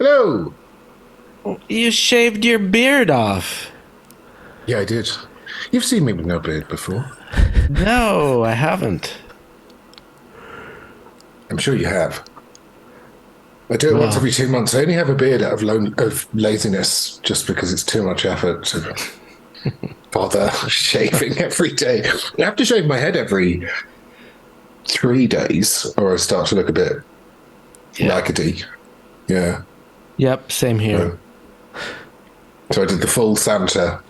Hello. You shaved your beard off. Yeah, I did. You've seen me with no beard before. No, I haven't. I'm sure you have. I do it once Well, every 2 months. I only have a beard out of laziness, just because it's too much effort to bother shaving every day. I have to shave my head every 3 days, or I start to look a bit yeah. raggedy. Yeah. Yep, same here. So, so I did the full Santa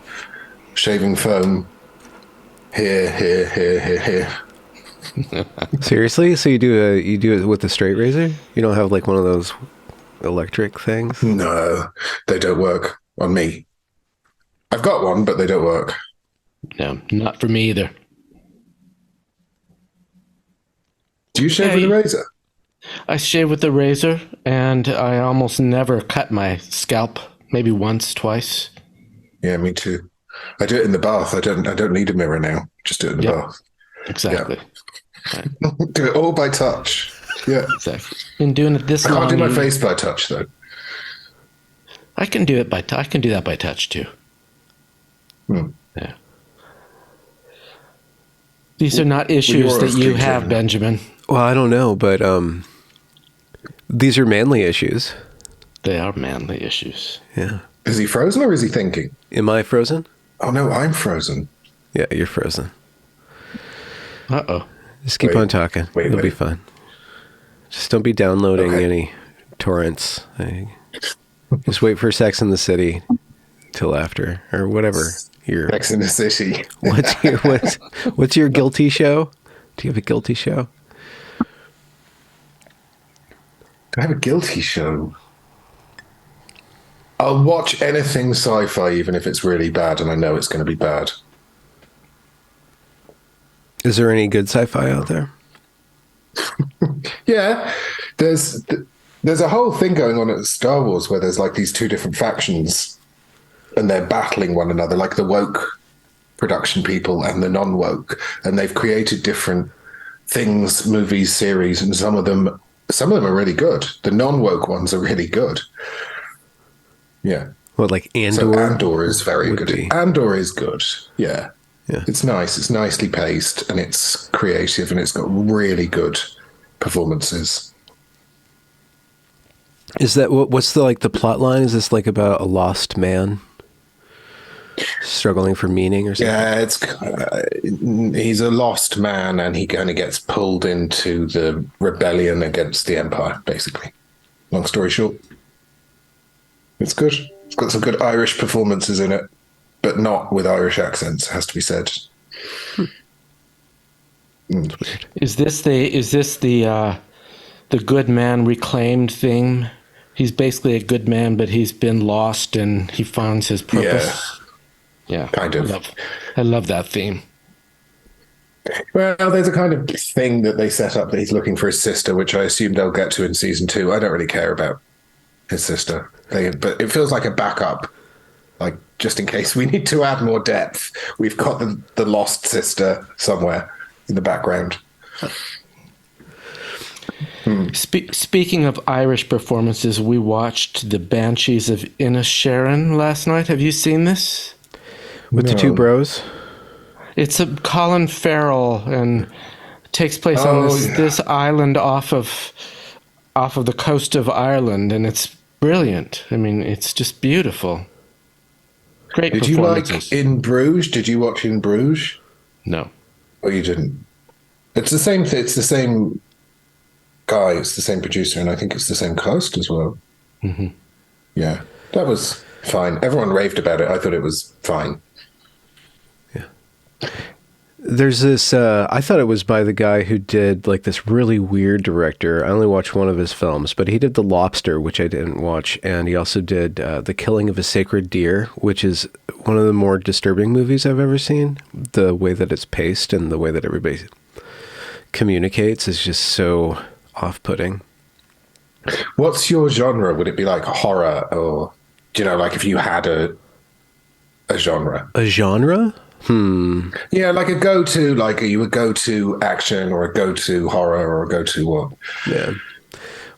shaving foam here. Seriously? So you do it with a straight razor? You don't have like one of those electric things? No, they don't work on me. I've got one, but they don't work. No, not for me either. Do you shave Yeah, with a razor? I shave with the razor, and I almost never cut my scalp. Maybe once, twice. Yeah, me too. I do it in the bath. I don't need a mirror now. Just do it in the Yep, bath. exactly. Right, Do it all by touch. Yeah. exactly. Been doing it this I long. can't do my face by touch though. I can do it by. I can do that by touch too. Yeah. These are not issues that you have, Benjamin. Well, I don't know, but these are manly issues. They are manly issues. Yeah. Is he frozen or is he thinking? Am I frozen? Oh no, I'm frozen. Yeah, you're frozen. Uh-oh. Just keep on talking. It'll be fine. Just don't be downloading any torrents. Just wait for Sex in the City till after, or whatever. Sex in the City. What's your guilty show? Do you have a guilty show? Do I have a guilty show? I'll watch anything sci-fi, even if it's really bad, and I know it's going to be bad. Is there any good sci-fi out there? Yeah, there's a whole thing going on at Star Wars where there's like these two different factions, and they're battling one another, like the woke production people and the non-woke, and they've created different things, movies, series, and some of them are really good. The non-woke ones are really good. Yeah. What, like Andor? So Andor is very good. Be. Andor is good. Yeah. Yeah. It's nice. It's nicely paced and it's creative and it's got really good performances. Is that what's the plot line? Is this like about a lost man struggling for meaning or something? Yeah, he's a lost man and he kind of gets pulled into the rebellion against the Empire, basically. Long story short. It's good. It's got some good Irish performances in it, but not with Irish accents, it has to be said. Is this the good man reclaimed thing? He's basically a good man, but he's been lost and he finds his purpose. Yeah, kind of. I love that theme. Well, there's a kind of thing that they set up that he's looking for his sister, which I assume they'll get to in season 2. I don't really care about his sister, but it feels like a backup. Like, just in case we need to add more depth, we've got the lost sister somewhere in the background. Speaking of Irish performances, we watched The Banshees of Inisherin last night. Have you seen this? With the two bros? It's a Colin Farrell and takes place on this island off of the coast of Ireland, and it's brilliant. I mean, it's just beautiful. Great performances. Did you like In Bruges? Did you watch In Bruges? No. Oh, you didn't? It's the same thing. It's the same guy. It's the same producer, and I think it's the same cast as well. Mm-hmm. Yeah, that was fine. Everyone raved about it. I thought it was fine. Yeah. There's this, I thought it was by the guy who did like this really weird director. I only watched one of his films, but he did The Lobster, which I didn't watch. And he also did The Killing of a Sacred Deer, which is one of the more disturbing movies I've ever seen. The way that it's paced and the way that everybody communicates is just so off-putting. What's your genre? Would it be like horror or, like if you had a genre? A genre? Yeah, like a go-to, like you would go to action or a go-to horror or a go-to what? Yeah.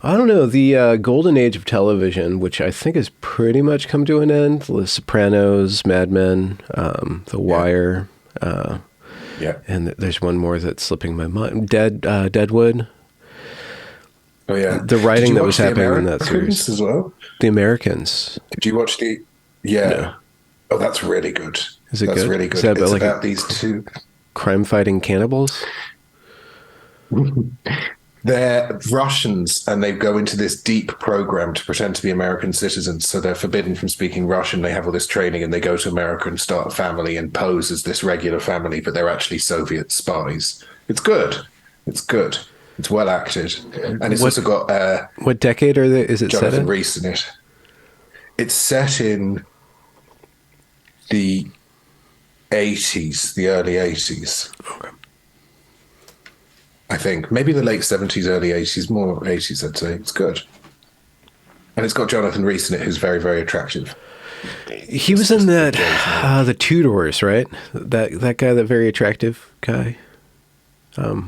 I don't know, the golden age of television, which I think has pretty much come to an end. The Sopranos, Mad Men, The Wire. Yeah. And there's one more that's slipping my mind. Deadwood. Oh yeah, The writing that was happening in that series as well. The Americans. Did you watch the? Yeah. No. Oh, that's really good. Is it that's good? really good. Is that It's like about these two crime-fighting cannibals. They're Russians, and they go into this deep program to pretend to be American citizens. So they're forbidden from speaking Russian. They have all this training, and they go to America and start a family and pose as this regular family, but they're actually Soviet spies. It's good. It's good. It's well acted, and it's also got what decade are they? Is it Jonathan set in? Rhys in it. It's set in the 80s, the early 80s. Okay. I think maybe the late 70s, early 80s, more 80s. I'd say it's good, and it's got Jonathan Rhys in it, who's very, very attractive. He was in that the Tudors, right? That guy, that very attractive guy.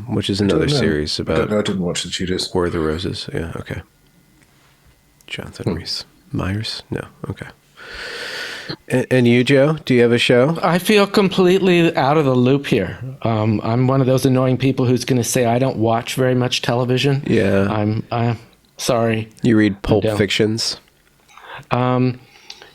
Which is another series about. I didn't watch the Tudors. War of the Roses. Yeah. Okay. Jonathan Rhys Myers. No. Okay. And you, Joe? Do you have a show? I feel completely out of the loop here. I'm one of those annoying people who's going to say I don't watch very much television. Yeah. I'm sorry. You read Pulp Fictions?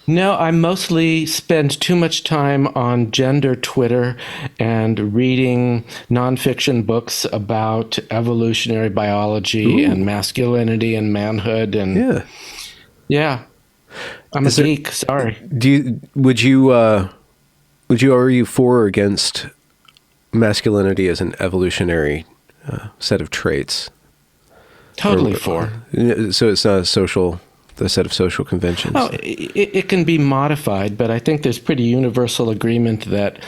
No, I mostly spend too much time on gender Twitter and reading nonfiction books about evolutionary biology and masculinity and manhood. And yeah, I'm a geek. Sorry. Would you argue for or against masculinity as an evolutionary set of traits? Totally for. So it's not the set of social conventions. Oh, it can be modified, but I think there's pretty universal agreement that,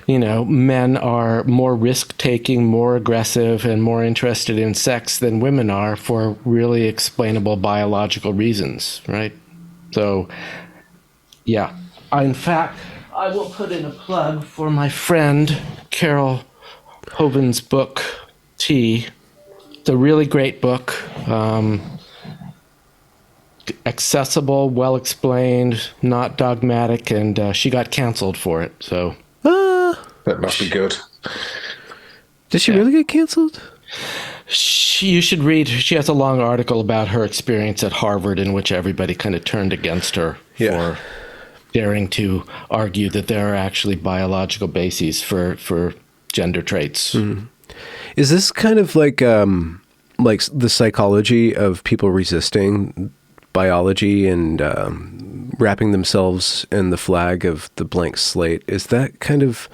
men are more risk-taking, more aggressive, and more interested in sex than women are for really explainable biological reasons, right? So, yeah. In fact, I will put in a plug for my friend Carol Hoven's book, T. It's a really great book. Accessible, well explained, not dogmatic, and she got canceled for it. So that must be good. Did she really get canceled? You should read. She has a long article about her experience at Harvard, in which everybody kind of turned against her for daring to argue that there are actually biological bases for gender traits. Mm. Is this kind of like the psychology of people resisting biology and wrapping themselves in the flag of the blank slate? Is that kind of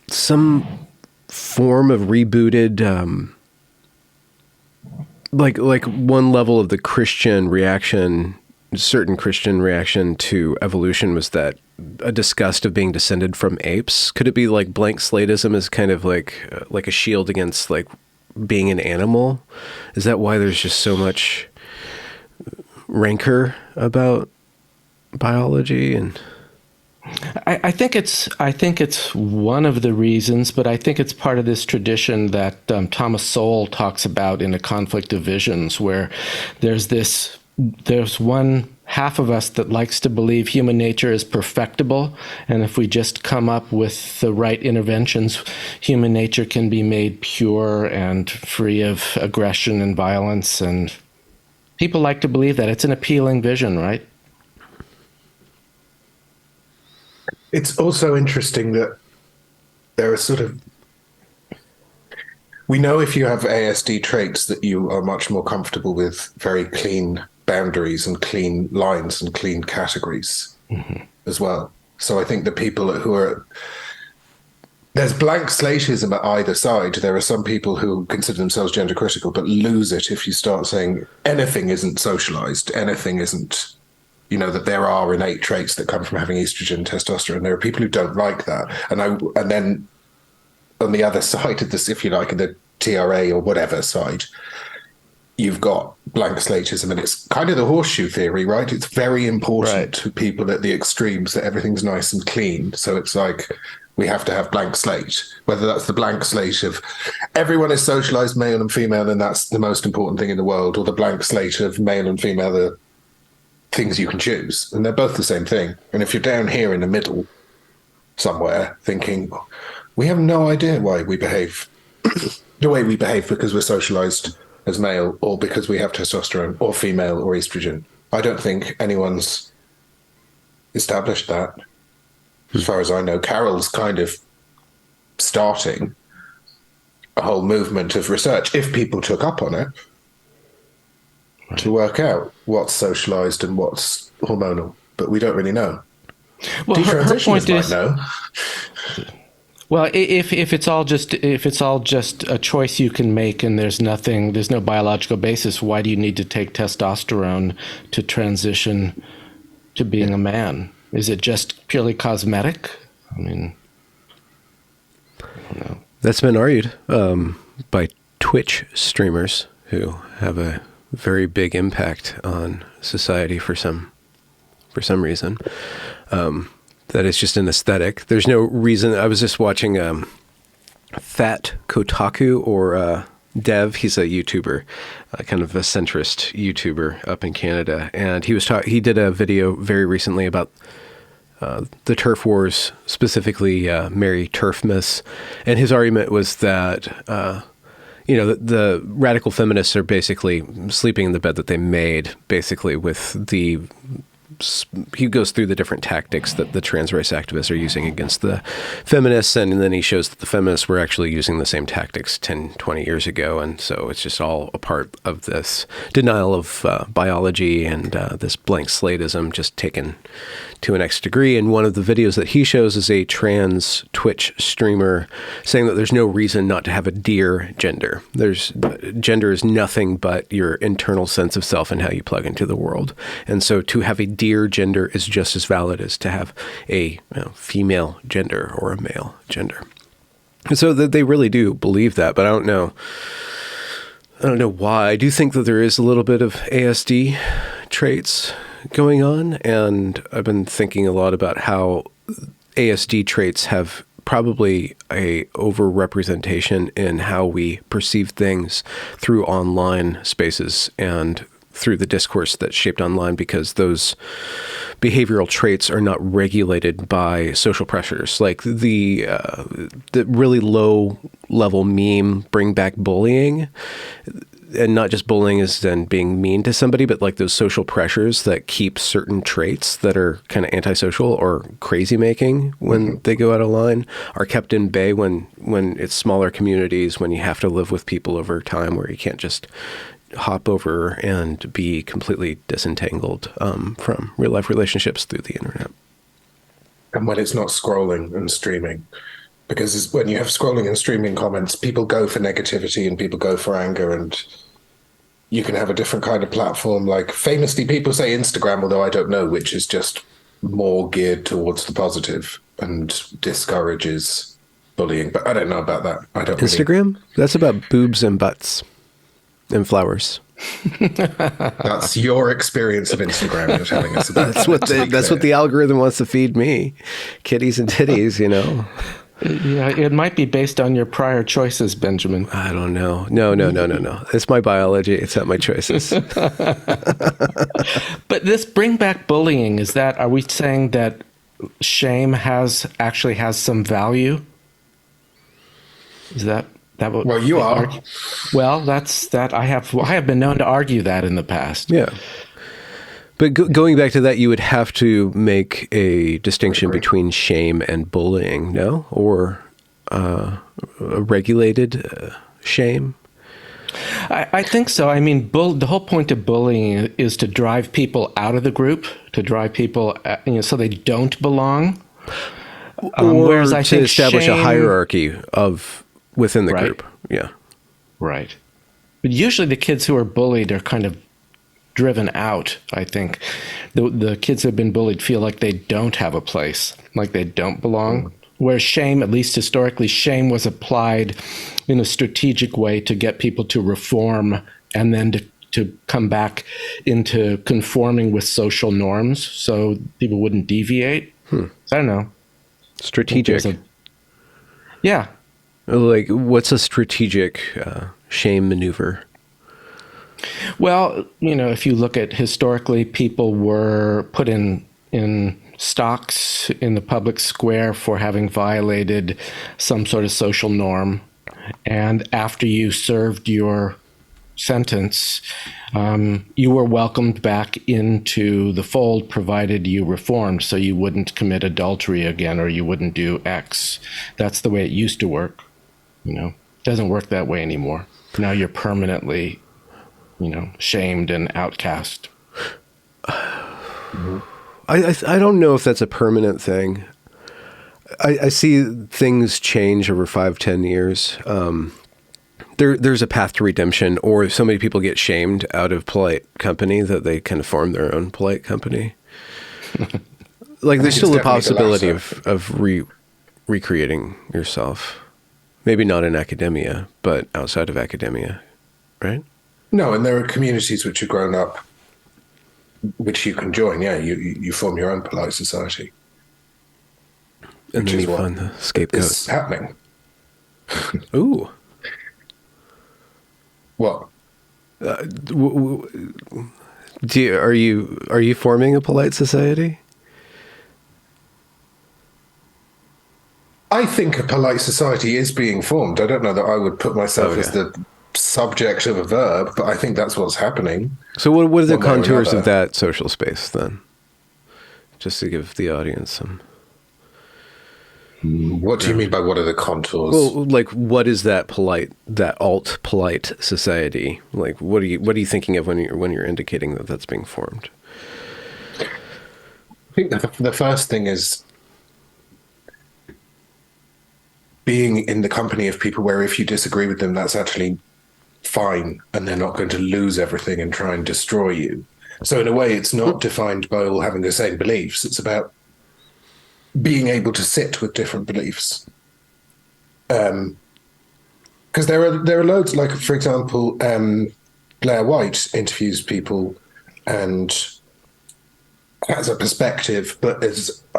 some form of rebooted, like one level of the Christian reaction, certain Christian reaction to evolution was that a disgust of being descended from apes? Could it be like blank slateism is kind of like a shield against like being an animal? Is that why there's just so much rancor about biology? And I think it's one of the reasons, but I think it's part of this tradition that Thomas Sowell talks about in A Conflict of Visions, where there's one half of us that likes to believe human nature is perfectible, and if we just come up with the right interventions, human nature can be made pure and free of aggression and violence. And people like to believe that. It's an appealing vision, right? It's also interesting that there are sort of... We know if you have ASD traits that you are much more comfortable with very clean boundaries and clean lines and clean categories as well. So I think the people who are... There's blank slatism at either side. There are some people who consider themselves gender critical but lose it if you start saying anything isn't socialized, anything isn't... that there are innate traits that come from having estrogen, testosterone. There are people who don't like that. And then on the other side of this, if you like, in the TRA or whatever side, you've got blank slatism, and it's kind of the horseshoe theory, right? It's very important to people at the extremes that everything's nice and clean. So it's like, We have to have blank slate, whether that's the blank slate of everyone is socialized male and female, and that's the most important thing in the world, or the blank slate of male and female are things you can choose. And they're both the same thing. And if you're down here in the middle somewhere thinking, we have no idea why we behave the way we behave because we're socialized as male or because we have testosterone or female or estrogen. I don't think anyone's established that. As far as I know, Carol's kind of starting a whole movement of research, if people took up on it, to work out what's socialized and what's hormonal. But we don't really know. Well, her point might know. Well, if it's all just a choice you can make, and there's no biological basis, why do you need to take testosterone to transition to being a man? Is it just purely cosmetic? I mean, I don't know. That's been argued by Twitch streamers who have a very big impact on society for some reason. That it's just an aesthetic. There's no reason. I was just watching Fat Kotaku or Dev. He's a YouTuber, kind of a centrist YouTuber up in Canada, and he did a video very recently about the turf wars, specifically Mary Turfmas, and his argument was that the radical feminists are basically sleeping in the bed that they made, basically with the. He goes through the different tactics that the trans rights activists are using against the feminists, and then he shows that the feminists were actually using the same tactics 10, 20 years ago, and so it's just all a part of this denial of biology and this blank slateism just taken to an X degree. And one of the videos that he shows is a trans Twitch streamer saying that there's no reason not to have a dear gender. Gender is nothing but your internal sense of self and how you plug into the world. And so to have a dear gender is just as valid as to have a female gender or a male gender. And so that they really do believe that, but I don't know why. I do think that there is a little bit of ASD traits going on, and I've been thinking a lot about how ASD traits have probably a overrepresentation in how we perceive things through online spaces and through the discourse that's shaped online, because those behavioral traits are not regulated by social pressures. Like the really low level meme, bring back bullying, and not just bullying as then being mean to somebody, but like those social pressures that keep certain traits that are kind of antisocial or crazy making when they go out of line are kept in bay when it's smaller communities, when you have to live with people over time, where you can't just hop over and be completely disentangled from real life relationships through the internet. And when it's not scrolling and streaming, because when you have scrolling and streaming comments, people go for negativity and people go for anger, and you can have a different kind of platform. Like famously, people say Instagram, although I don't know, which is just more geared towards the positive and discourages bullying. But I don't know about that. I don't. Instagram? That's about boobs and butts and flowers. That's your experience of Instagram you're telling us about. That's what the algorithm wants to feed me. Kitties and titties, Yeah, it might be based on your prior choices, Benjamin. I don't know. No. It's my biology. It's not my choices. But this bring back bullying, are we saying that shame actually has some value? Is that what? Well, you are. Well, that's that. I have been known to argue that in the past. Yeah. But going back to that, you would have to make a distinction between shame and bullying, no? Or a regulated shame? I think so. I mean, the whole point of bullying is to drive people out of the group, to drive people so they don't belong. Or whereas I think establish a hierarchy within the group. Yeah. Right. But usually the kids who are bullied are kind of driven out. I think the kids who have been bullied feel like they don't have a place, like they don't belong. Whereas shame, at least historically, shame was applied in a strategic way to get people to reform and then to come back into conforming with social norms so people wouldn't deviate. I don't know. Strategic. Yeah. Like, what's a strategic shame maneuver? Well, if you look at historically, people were put in stocks in the public square for having violated some sort of social norm. And after you served your sentence, you were welcomed back into the fold, provided you reformed, so you wouldn't commit adultery again or you wouldn't do X. That's the way it used to work. It doesn't work that way anymore. Now you're permanently, shamed and outcast. I don't know if that's a permanent thing. I see things change over 5-10 years. There's a path to redemption, or so many people get shamed out of polite company that they kind of form their own polite company. Like, there's still a possibility of recreating yourself. Maybe not in academia, but outside of academia, right? No, and there are communities which have grown up, which you can join. Yeah, you form your own polite society. And then you find the scapegoat. It's happening. Ooh. What? Are you forming a polite society? I think a polite society is being formed. I don't know that I would put myself as the subject of a verb, but I think that's what's happening. So what are the contours of that social space then? Just to give the audience some... What do you mean by what are the contours? Well, like, what is that alt-polite society? Like, what are you thinking of when you're indicating that that's being formed? I think the first thing is being in the company of people where if you disagree with them, that's actually fine, and they're not going to lose everything and try and destroy you. So in a way, it's not defined by all having the same beliefs. It's about being able to sit with different beliefs. Because there are loads, like, for example, Blair White interviews people and has a perspective, but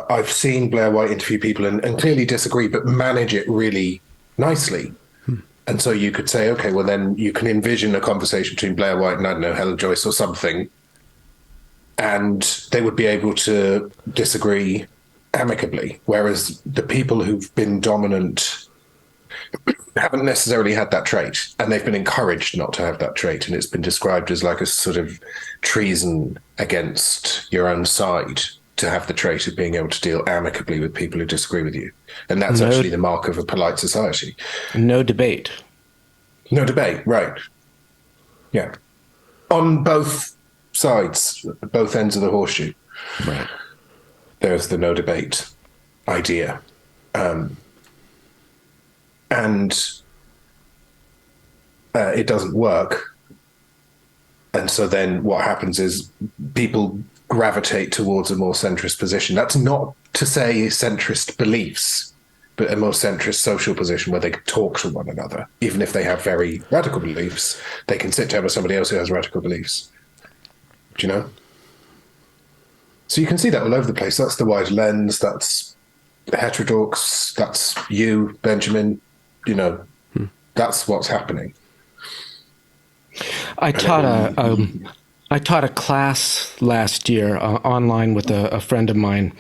I've seen Blair White interview people and clearly disagree, but manage it really nicely. And so you could say, okay, well, then you can envision a conversation between Blair White and, I don't know, Helen Joyce or something, and they would be able to disagree amicably, whereas the people who've been dominant haven't necessarily had that trait, and they've been encouraged not to have that trait, and it's been described as like a sort of treason against your own side to have the trait of being able to deal amicably with people who disagree with you. And that's actually the mark of a polite society. No debate. No debate, right. Yeah. On both sides, both ends of the horseshoe. Right. There's the no debate idea. And it doesn't work. And so then what happens is people gravitate towards a more centrist position. That's not to say centrist beliefs, but a more centrist social position where they can talk to one another. Even if they have very radical beliefs, they can sit down with somebody else who has radical beliefs. Do you know? So you can see that all over the place. That's the wide lens. That's heterodox. That's you, Benjamin. You know, that's what's happening. I taught a class last year online with a friend of mine.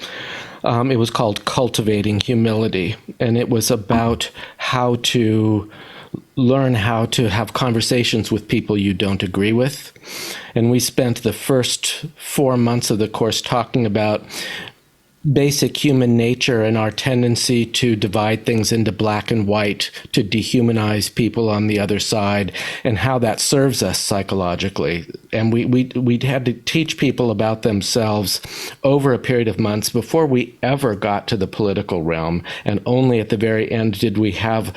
It was called Cultivating Humility, and it was about how to learn how to have conversations with people you don't agree with. And we spent the first 4 months of the course talking about basic human nature and our tendency to divide things into black and white, to dehumanize people on the other side, and how that serves us psychologically. And we had to teach people about themselves over a period of months before we ever got to the political realm. And only at the very end did we have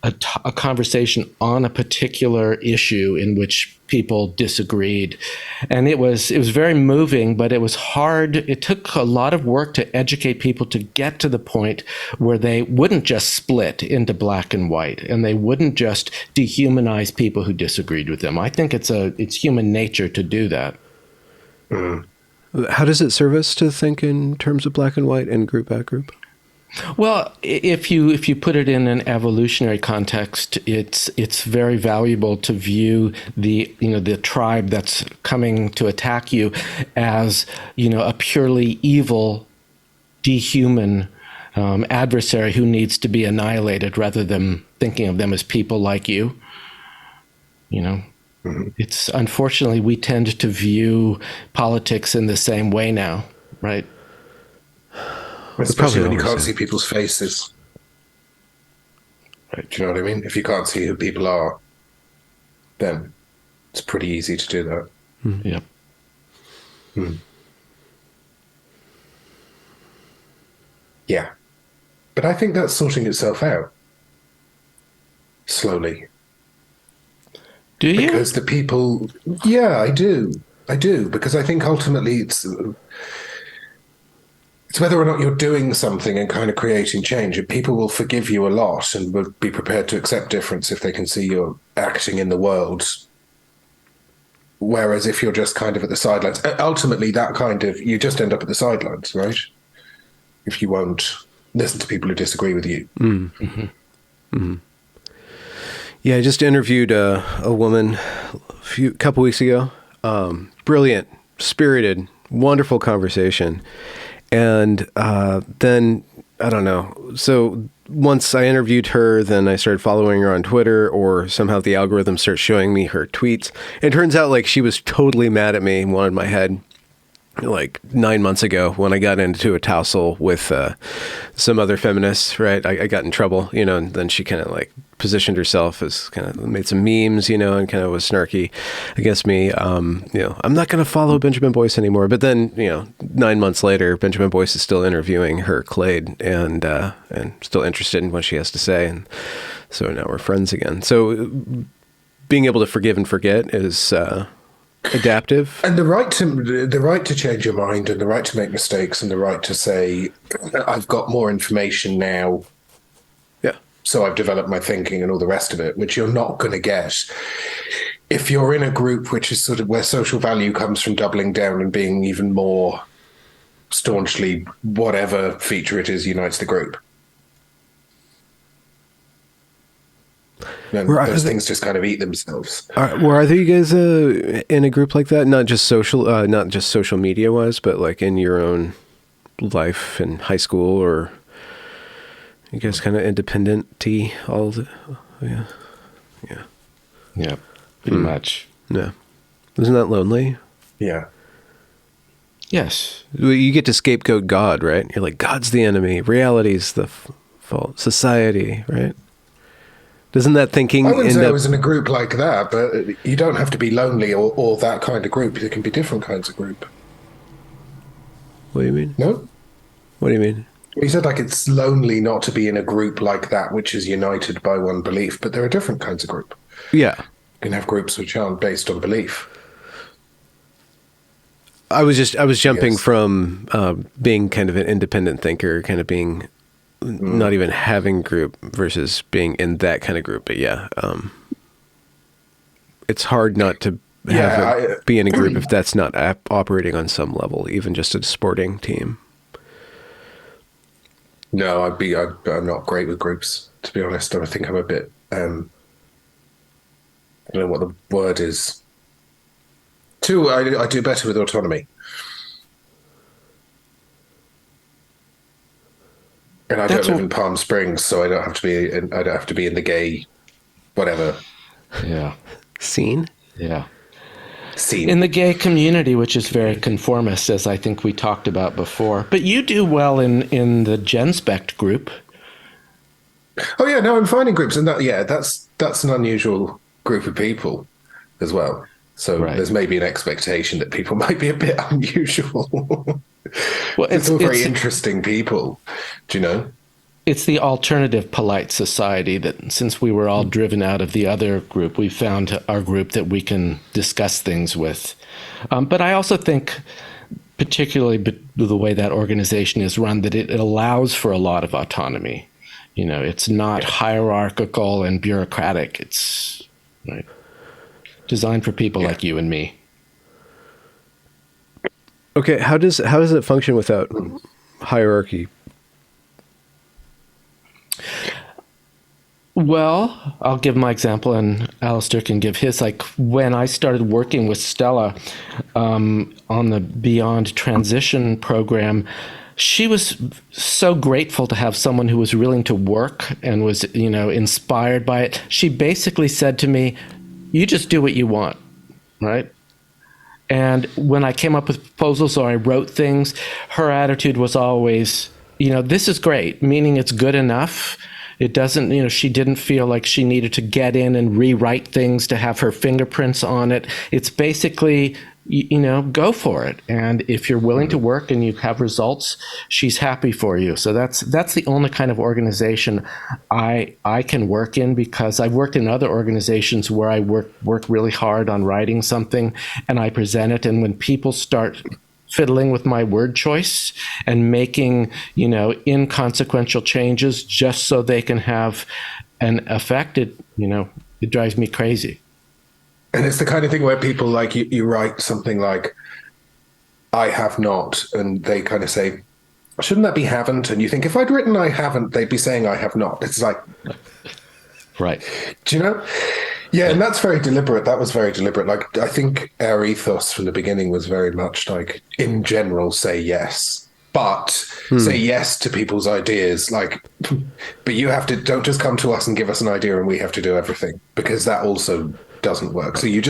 a conversation on a particular issue in which people disagreed. And it was very moving, but it was hard. It took a lot of work to educate people to get to the point where they wouldn't just split into black and white, and they wouldn't just dehumanize people who disagreed with them. I think it's human nature to do that. How does it serve us to think in terms of black and white and group by group? Well, if you put it in an evolutionary context, it's very valuable to view the tribe that's coming to attack you as a purely evil, dehuman adversary who needs to be annihilated, rather than thinking of them as people like you. It's unfortunately we tend to view politics in the same way now, right? Especially when you can't see people's faces. Right. Do you know what I mean? If you can't see who people are, then it's pretty easy to do that. Yep. Yeah. But I think that's sorting itself out. Slowly. Do you? Because the people... Yeah, I do. Because I think ultimately it's whether or not you're doing something and kind of creating change. And people will forgive you a lot and will be prepared to accept difference if they can see you're acting in the world. Whereas if you're just kind of at the sidelines, ultimately that kind of, you just end up at the sidelines, right? If you won't listen to people who disagree with you. Yeah, I just interviewed a woman a couple weeks ago. Brilliant, spirited, wonderful conversation. And then, I don't know. So once I interviewed her, then I started following her on Twitter, or somehow the algorithm starts showing me her tweets. It turns out like she was totally mad at me and wanted my head like 9 months ago when I got into a tussle with some other feminists, right? I got in trouble, and then she kind of like positioned herself as kind of made some memes, and kind of was snarky against me. I'm not going to follow Benjamin Boyce anymore. But then, 9 months later, Benjamin Boyce is still interviewing her Clade and still interested in what she has to say. And so now we're friends again. So being able to forgive and forget is adaptive, and the right to change your mind, and the right to make mistakes, and the right to say, I've got more information now, so I've developed my thinking and all the rest of it, which you're not going to get if you're in a group which is sort of where social value comes from doubling down and being even more staunchly whatever feature it is unites the group. And those things just kind of eat themselves. Were either you guys in a group like that? Not just social media wise, but like in your own life in high school, or you guys kind of independent-y all the, Yeah, pretty much. Yeah. Isn't that lonely? Yeah. Yes. You get to scapegoat God, right? You're like, God's the enemy. Reality's the fault. Society, right? Doesn't that thinking... I wouldn't say I was in a group like that, but you don't have to be lonely or that kind of group. There can be different kinds of group. What do you mean? No? What do you mean? You said like it's lonely not to be in a group like that, which is united by one belief, but there are different kinds of group. Yeah. You can have groups which aren't based on belief. I was jumping from being kind of an independent thinker, kind of being not even having group versus being in that kind of group. But it's hard not to be in a group if that's not operating on some level, even just a sporting team. No, I'm not great with groups, to be honest. I think I'm a bit, I don't know what the word is. I do better with autonomy. And I don't live in Palm Springs, so I don't have to be in the gay, whatever. Yeah. Scene? Yeah. Scene. In the gay community, which is very conformist, as I think we talked about before. But you do well in the Genspect group. Oh yeah, no, I'm finding groups, and that's an unusual group of people as well. So there's maybe an expectation that people might be a bit unusual. Well, it's all very interesting people, do you know? It's the alternative polite society that, since we were all driven out of the other group, we found our group that we can discuss things with. But I also think, particularly the way that organization is run, that it allows for a lot of autonomy. It's not hierarchical and bureaucratic. It's designed for people like you and me. Okay, how does it function without hierarchy? Well, I'll give my example, and Alasdair can give his. Like when I started working with Stella on the Beyond Transition program, she was so grateful to have someone who was willing to work and was, inspired by it. She basically said to me, "You just do what you want, right?" And when I came up with proposals or I wrote things, her attitude was always, this is great, meaning it's good enough. It doesn't, she didn't feel like she needed to get in and rewrite things to have her fingerprints on it. It's basically, go for it. And if you're willing to work and you have results, she's happy for you. So that's the only kind of organization I can work in, because I've worked in other organizations where I work really hard on writing something and I present it. And when people start fiddling with my word choice and making, inconsequential changes just so they can have an effect, it drives me crazy. And it's the kind of thing where people like you write something like, "I have not," and they kind of say, "Shouldn't that be haven't?" And you think, if I'd written "I haven't," they'd be saying "I have not." It's like, right. Do you know? Yeah, and that's very deliberate. That was very deliberate. Like, I think our ethos from the beginning was very much like, in general, say yes, but say yes to people's ideas. Like, but you have to, don't just come to us and give us an idea and we have to do everything, because that also doesn't work. So you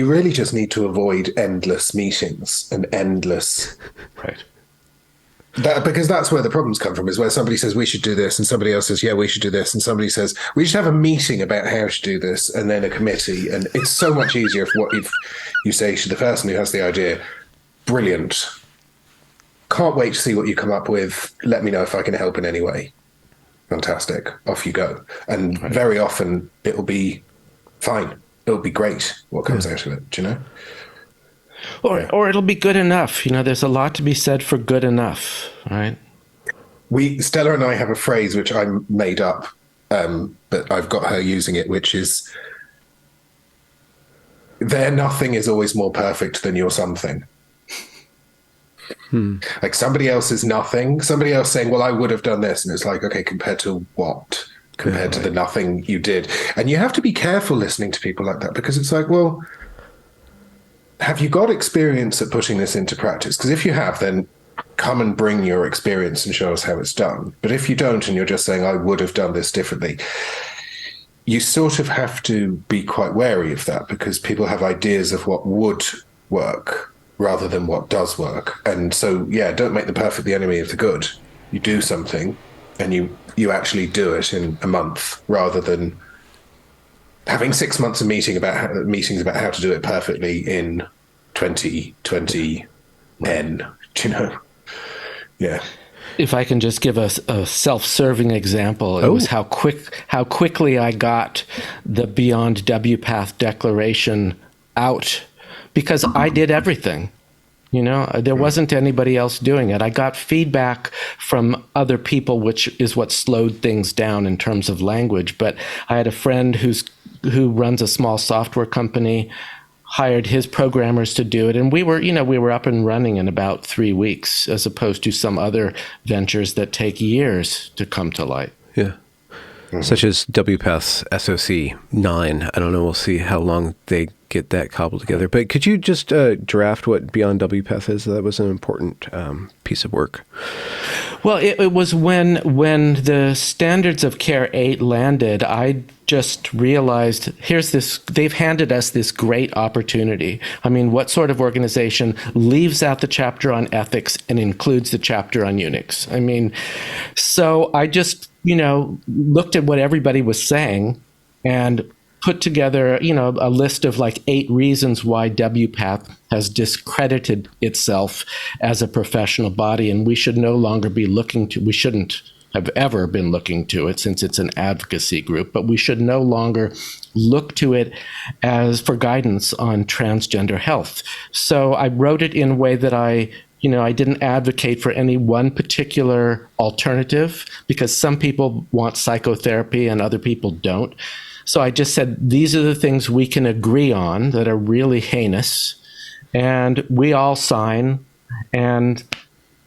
really just need to avoid endless meetings and endless. Right. Because that's where the problems come from, is where somebody says we should do this and somebody else says, yeah, we should do this. And somebody says, we should have a meeting about how to do this, and then a committee. And it's so much easier if you say to the person who has the idea, brilliant, can't wait to see what you come up with. Let me know if I can help in any way. Fantastic. Off you go. And very often it'll be fine. It'll be great what comes out of it, do you know? Or it'll be good enough. There's a lot to be said for good enough, right? Stella and I have a phrase which I made up, but I've got her using it, which is, their nothing is always more perfect than your something. Like somebody else is nothing, somebody else saying, well, I would have done this. And it's like, okay, compared to what? Compared to the nothing you did. And you have to be careful listening to people like that, because it's like, well, have you got experience at putting this into practice? Because if you have, then come and bring your experience and show us how it's done. But if you don't, and you're just saying, I would have done this differently, you sort of have to be quite wary of that, because people have ideas of what would work rather than what does work. And so, yeah, don't make the perfect the enemy of the good. You do something and you actually do it in a month, rather than having 6 months of meetings about how to do it perfectly in 2020 N. Do you know? Yeah. If I can just give a self-serving example, it was how quickly I got the Beyond WPATH declaration out, because I did everything. There wasn't anybody else doing it. I got feedback from other people, which is what slowed things down in terms of language. But I had a friend who runs a small software company, hired his programmers to do it, and we were up and running in about 3 weeks, as opposed to some other ventures that take years to come to light. Yeah. Such as WPATH's SOC 9. I don't know. We'll see how long they get that cobbled together. But could you just draft what Beyond WPATH is? That was an important piece of work. Well, it was when the Standards of Care 8 landed, I just realized, they've handed us this great opportunity. I mean, what sort of organization leaves out the chapter on ethics and includes the chapter on Unix? I mean, so I just, looked at what everybody was saying and put together, a list of like 8 reasons why WPATH has discredited itself as a professional body, and we should no longer be we shouldn't have ever been looking to it, since it's an advocacy group, but we should no longer look to it as for guidance on transgender health. So I wrote it in a way that I didn't advocate for any one particular alternative, because some people want psychotherapy and other people don't. So I just said, these are the things we can agree on that are really heinous, and we all sign. And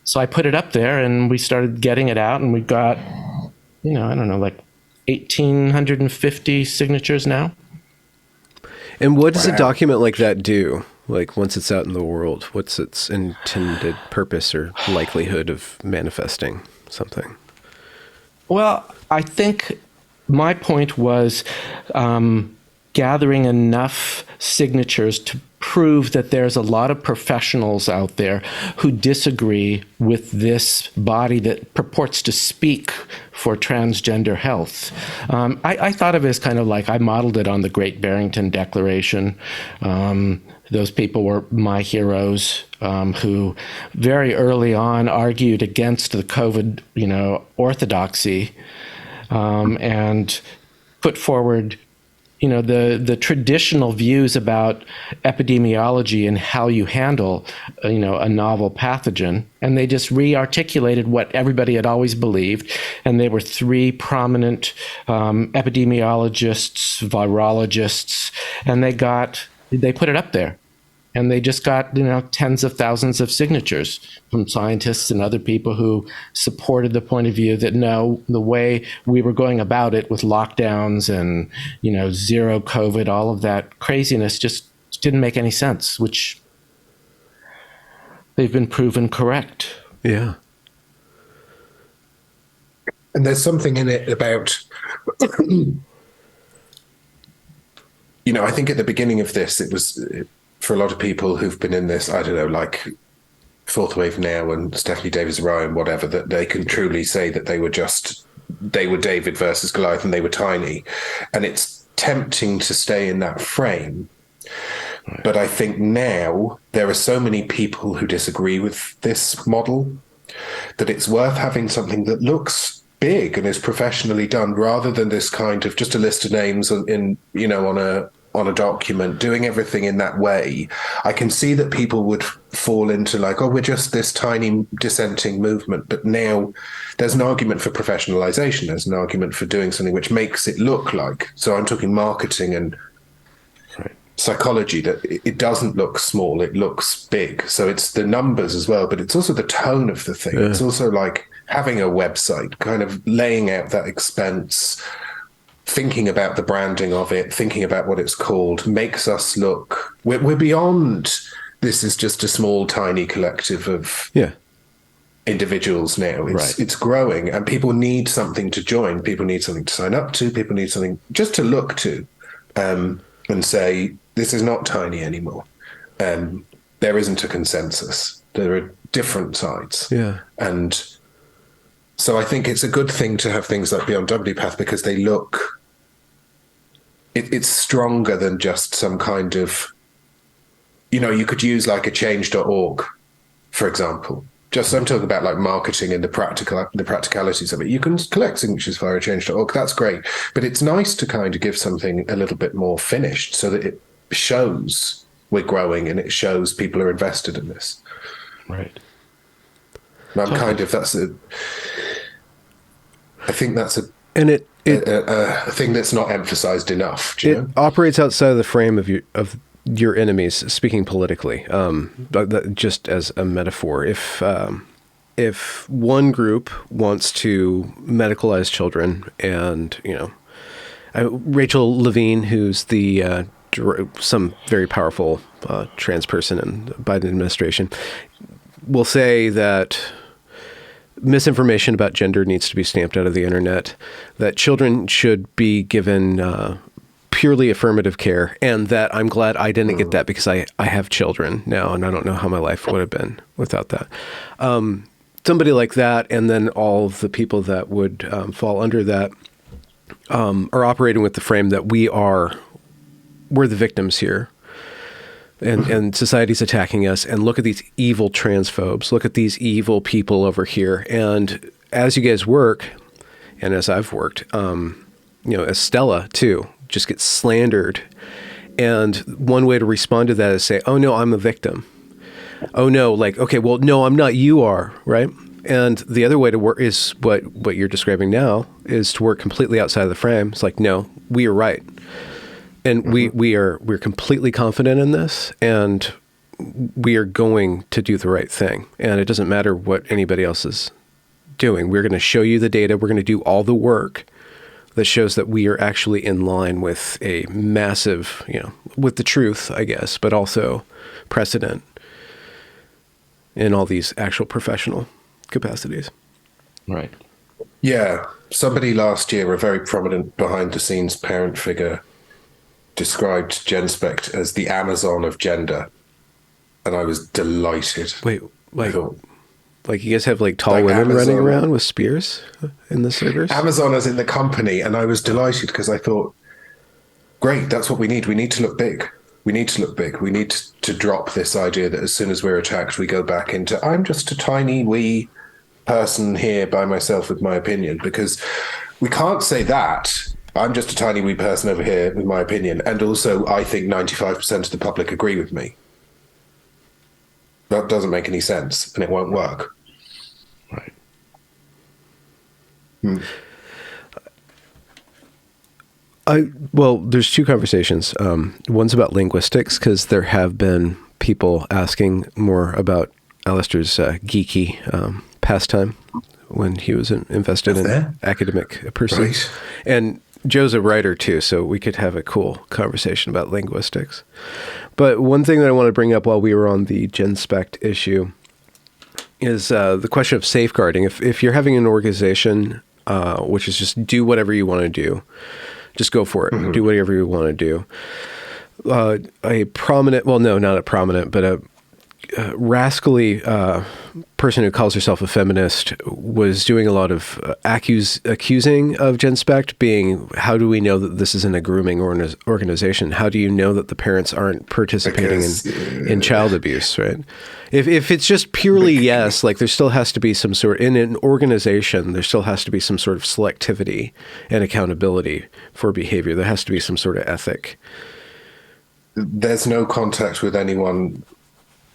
so I put it up there and we started getting it out, and we got, I don't know, like 1,850 signatures now. And what does a document like that do? Like once it's out in the world, what's its intended purpose or likelihood of manifesting something? Well, I think my point was gathering enough signatures to prove that there's a lot of professionals out there who disagree with this body that purports to speak for transgender health. I thought of it as kind of like I modeled it on the Great Barrington Declaration. Those people were my heroes who very early on argued against the COVID, orthodoxy and put forward the traditional views about epidemiology and how you handle, a novel pathogen. And they just re-articulated what everybody had always believed. And they were three prominent epidemiologists, virologists, and they put it up there. And they just got, tens of thousands of signatures from scientists and other people who supported the point of view that no, the way we were going about it with lockdowns and, zero COVID, all of that craziness just didn't make any sense, which they've been proven correct. Yeah. And there's something in it about, I think at the beginning of this, it was... for a lot of people who've been in this, I don't know, like Fourth Wave Now and Stephanie Davis Ryan, whatever, that they can truly say that they were David versus Goliath and they were tiny. And it's tempting to stay in that frame. Right. But I think now there are so many people who disagree with this model that it's worth having something that looks big and is professionally done rather than this kind of just a list of names on a document, doing everything in that way. I can see that people would fall into like, we're just this tiny dissenting movement. But now there's an argument for professionalization. There's an argument for doing something which makes it look like. So I'm talking marketing and psychology, that it doesn't look small, it looks big. So it's the numbers as well, but it's also the tone of the thing. Yeah. It's also like having a website, kind of laying out that expense, thinking about the branding of it, thinking about what it's called, makes us look... We're beyond... This is just a small, tiny collective of individuals now. It's growing, and people need something to join. People need something to sign up to. People need something just to look to and say, this is not tiny anymore. There isn't a consensus. There are different sides. Yeah. And so I think it's a good thing to have things like Beyond WPATH because they look... It's stronger than just some kind of, you could use like a change.org, for example. Just I'm talking about like marketing and the practicalities of it. You can collect signatures via change.org. That's great. But it's nice to kind of give something a little bit more finished so that it shows we're growing and it shows people are invested in this. Right. And I'm kind of, I think that's a thing that's not emphasized enough. Do you know? Operates outside of the frame of your enemies, speaking politically, just as a metaphor. If one group wants to medicalize children and, Rachel Levine, who's some very powerful trans person in the Biden administration, will say that misinformation about gender needs to be stamped out of the internet, that children should be given purely affirmative care, and that I'm glad I didn't get that because I have children now, and I don't know how my life would have been without that. Somebody like that, and then all of the people that would fall under that are operating with the frame that we're the victims here. And society's attacking us, and look at these evil transphobes. Look at these evil people over here. And as you guys work, and as I've worked, as Stella too, just gets slandered. And one way to respond to that is say, oh no, I'm a victim. Oh no, like, okay, well, no, I'm not, you are, right? And the other way to work is what you're describing now, is to work completely outside of the frame. It's like, no, we are right. And we're completely confident in this, and we are going to do the right thing. And it doesn't matter what anybody else is doing. We're going to show you the data. We're going to do all the work that shows that we are actually in line with a massive, with the truth, I guess, but also precedent in all these actual professional capacities. Right. Yeah. Somebody last year, a very prominent behind-the-scenes parent figure, described Genspect as the Amazon of gender. And I was delighted. Wait, like you guys have like tall women Amazon, running around with spears in the servers? Amazon as in the company. And I was delighted because I thought, great, that's what we need. We need to look big. We need to look big. We need to drop this idea that as soon as we're attacked, we go back into, I'm just a tiny wee person here by myself with my opinion, because we can't say that. I'm just a tiny wee person over here with my opinion. And also, I think 95% of the public agree with me. That doesn't make any sense, and it won't work. Right. Well, there's two conversations. One's about linguistics, because there have been people asking more about Alasdair's geeky pastime when he was invested in academic pursuits. Right. And Joe's a writer too, so we could have a cool conversation about linguistics. But one thing that I want to bring up while we were on the Genspect issue is the question of safeguarding. If you're having an organization which is just do whatever you want to do, just go for it, do whatever you want to do. A prominent, well, no, not a prominent, but a rascally person who calls herself a feminist was doing a lot of accusing of Genspect, being, how do we know that this isn't a grooming organization? How do you know that the parents aren't participating in child abuse, right? If it's just purely yes, like there still has to be some sort, in an organization, there still has to be some sort of selectivity and accountability for behavior. There has to be some sort of ethic. There's no contact with anyone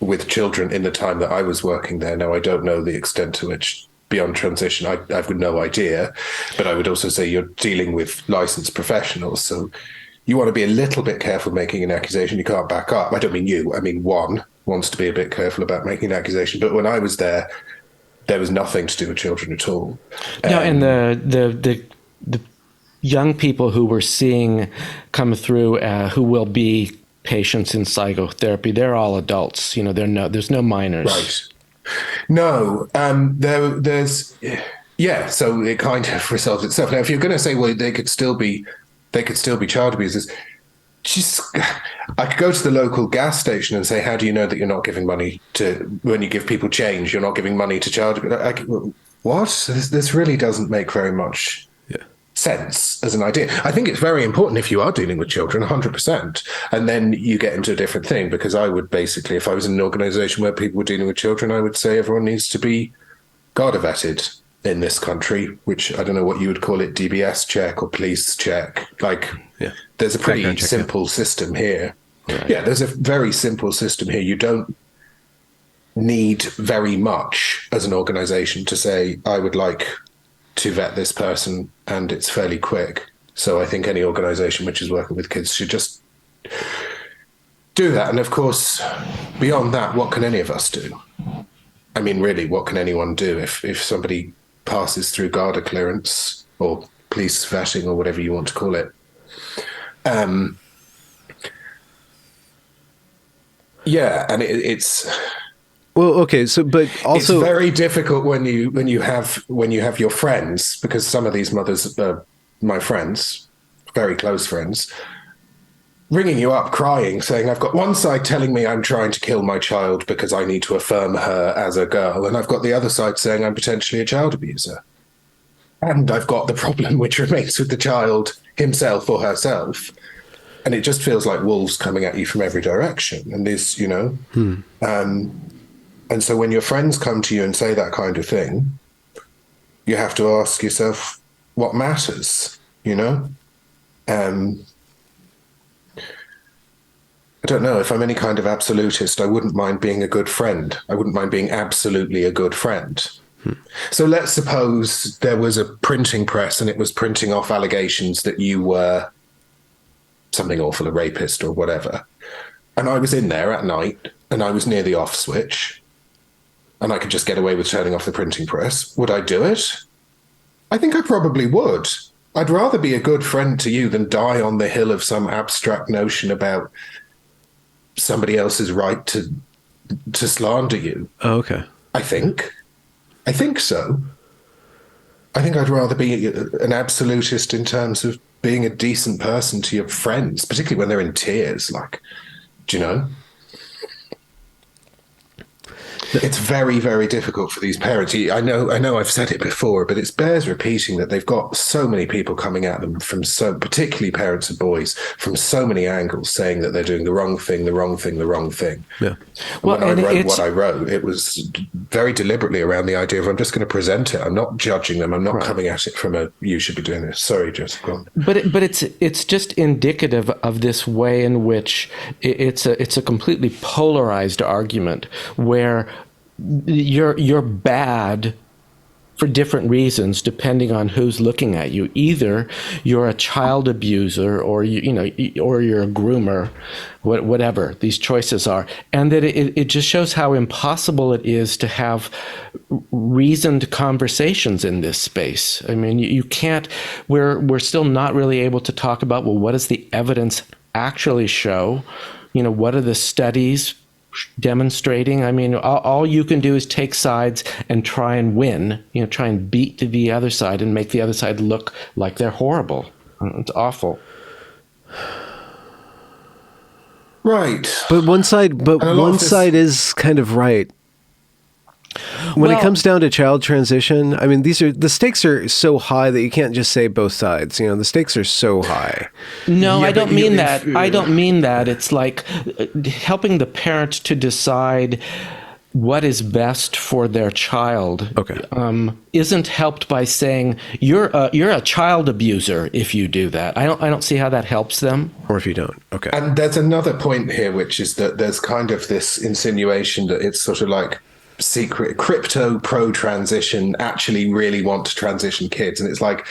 with children in the time that I was working there. Now, I don't know the extent to which beyond transition, I've got no idea, but I would also say you're dealing with licensed professionals. So you want to be a little bit careful making an accusation you can't back up. I don't mean you, I mean one wants to be a bit careful about making an accusation. But when I was there was nothing to do with children at all. No, and the young people who we're seeing come through who will be patients in psychotherapy, they're all adults. There's no minors. Right. No, so it kind of resolves itself. Now, if you're going to say, well, they could still be child abusers, I could go to the local gas station and say, how do you know that you're not giving money to, when you give people change, you're not giving money to child abuse? What? This really doesn't make very much sense as an idea. I think it's very important if you are dealing with children, 100%. And then you get into a different thing, because I would basically, if I was in an organization where people were dealing with children, I would say everyone needs to be Garda vetted in this country, which I don't know what you would call it, DBS check or police check. There's a pretty simple system here. Right. Yeah, there's a very simple system here. You don't need very much as an organization to say, I would like to vet this person, and it's fairly quick. So I think any organization which is working with kids should just do that. And of course, beyond that, what can any of us do? I mean, really, what can anyone do if somebody passes through Garda clearance or police vetting or whatever you want to call it? And it's well, okay. So, but also, it's very difficult when you have your friends, because some of these mothers are my friends, very close friends, ringing you up crying, saying, I've got one side telling me I'm trying to kill my child because I need to affirm her as a girl, and I've got the other side saying I'm potentially a child abuser. And I've got the problem which remains with the child himself or herself. And it just feels like wolves coming at you from every direction. And this, and so when your friends come to you and say that kind of thing, you have to ask yourself what matters, I don't know. If I'm any kind of absolutist, I wouldn't mind being a good friend. I wouldn't mind being absolutely a good friend. So let's suppose there was a printing press and it was printing off allegations that you were something awful, a rapist or whatever. And I was in there at night and I was near the off switch and I could just get away with turning off the printing press. Would I do it? I think I probably would. I'd rather be a good friend to you than die on the hill of some abstract notion about somebody else's right to slander you. Oh, okay. I think so. I think I'd rather be an absolutist in terms of being a decent person to your friends, particularly when they're in tears. Like, do you know? It's very, very difficult for these parents. I know I've said it before, but it bears repeating that they've got so many people coming at them from particularly parents of boys, from so many angles, saying that they're doing the wrong thing, the wrong thing, the wrong thing. Yeah. Well, when I wrote what I wrote, it was very deliberately around the idea of I'm just going to present it. I'm not judging them. I'm not coming at it from you should be doing this. Sorry, Joseph. Go on. But it's just indicative of this way in which it's a completely polarized argument where you're bad for different reasons depending on who's looking at you. Either you're a child abuser or or you're a groomer, whatever these choices are, and that it just shows how impossible it is to have reasoned conversations in this space. I mean, you can't. We're still not really able to talk about, well, what does the evidence actually show? What are the studies demonstrating? I mean, all you can do is take sides and try and win, try and beat the other side and make the other side look like they're horrible. It's awful. Right. But one side is kind of right. When it comes down to child transition, I mean, the stakes are so high that you can't just say both sides. The stakes are so high. No, yeah, I don't mean that. I don't mean that. It's like helping the parent to decide what is best for their child. Okay. Isn't helped by saying you're a child abuser if you do that. I don't see how that helps them. Or if you don't. Okay. And there's another point here, which is that there's kind of this insinuation that it's sort of like secret crypto pro transition actually really want to transition kids, and it's like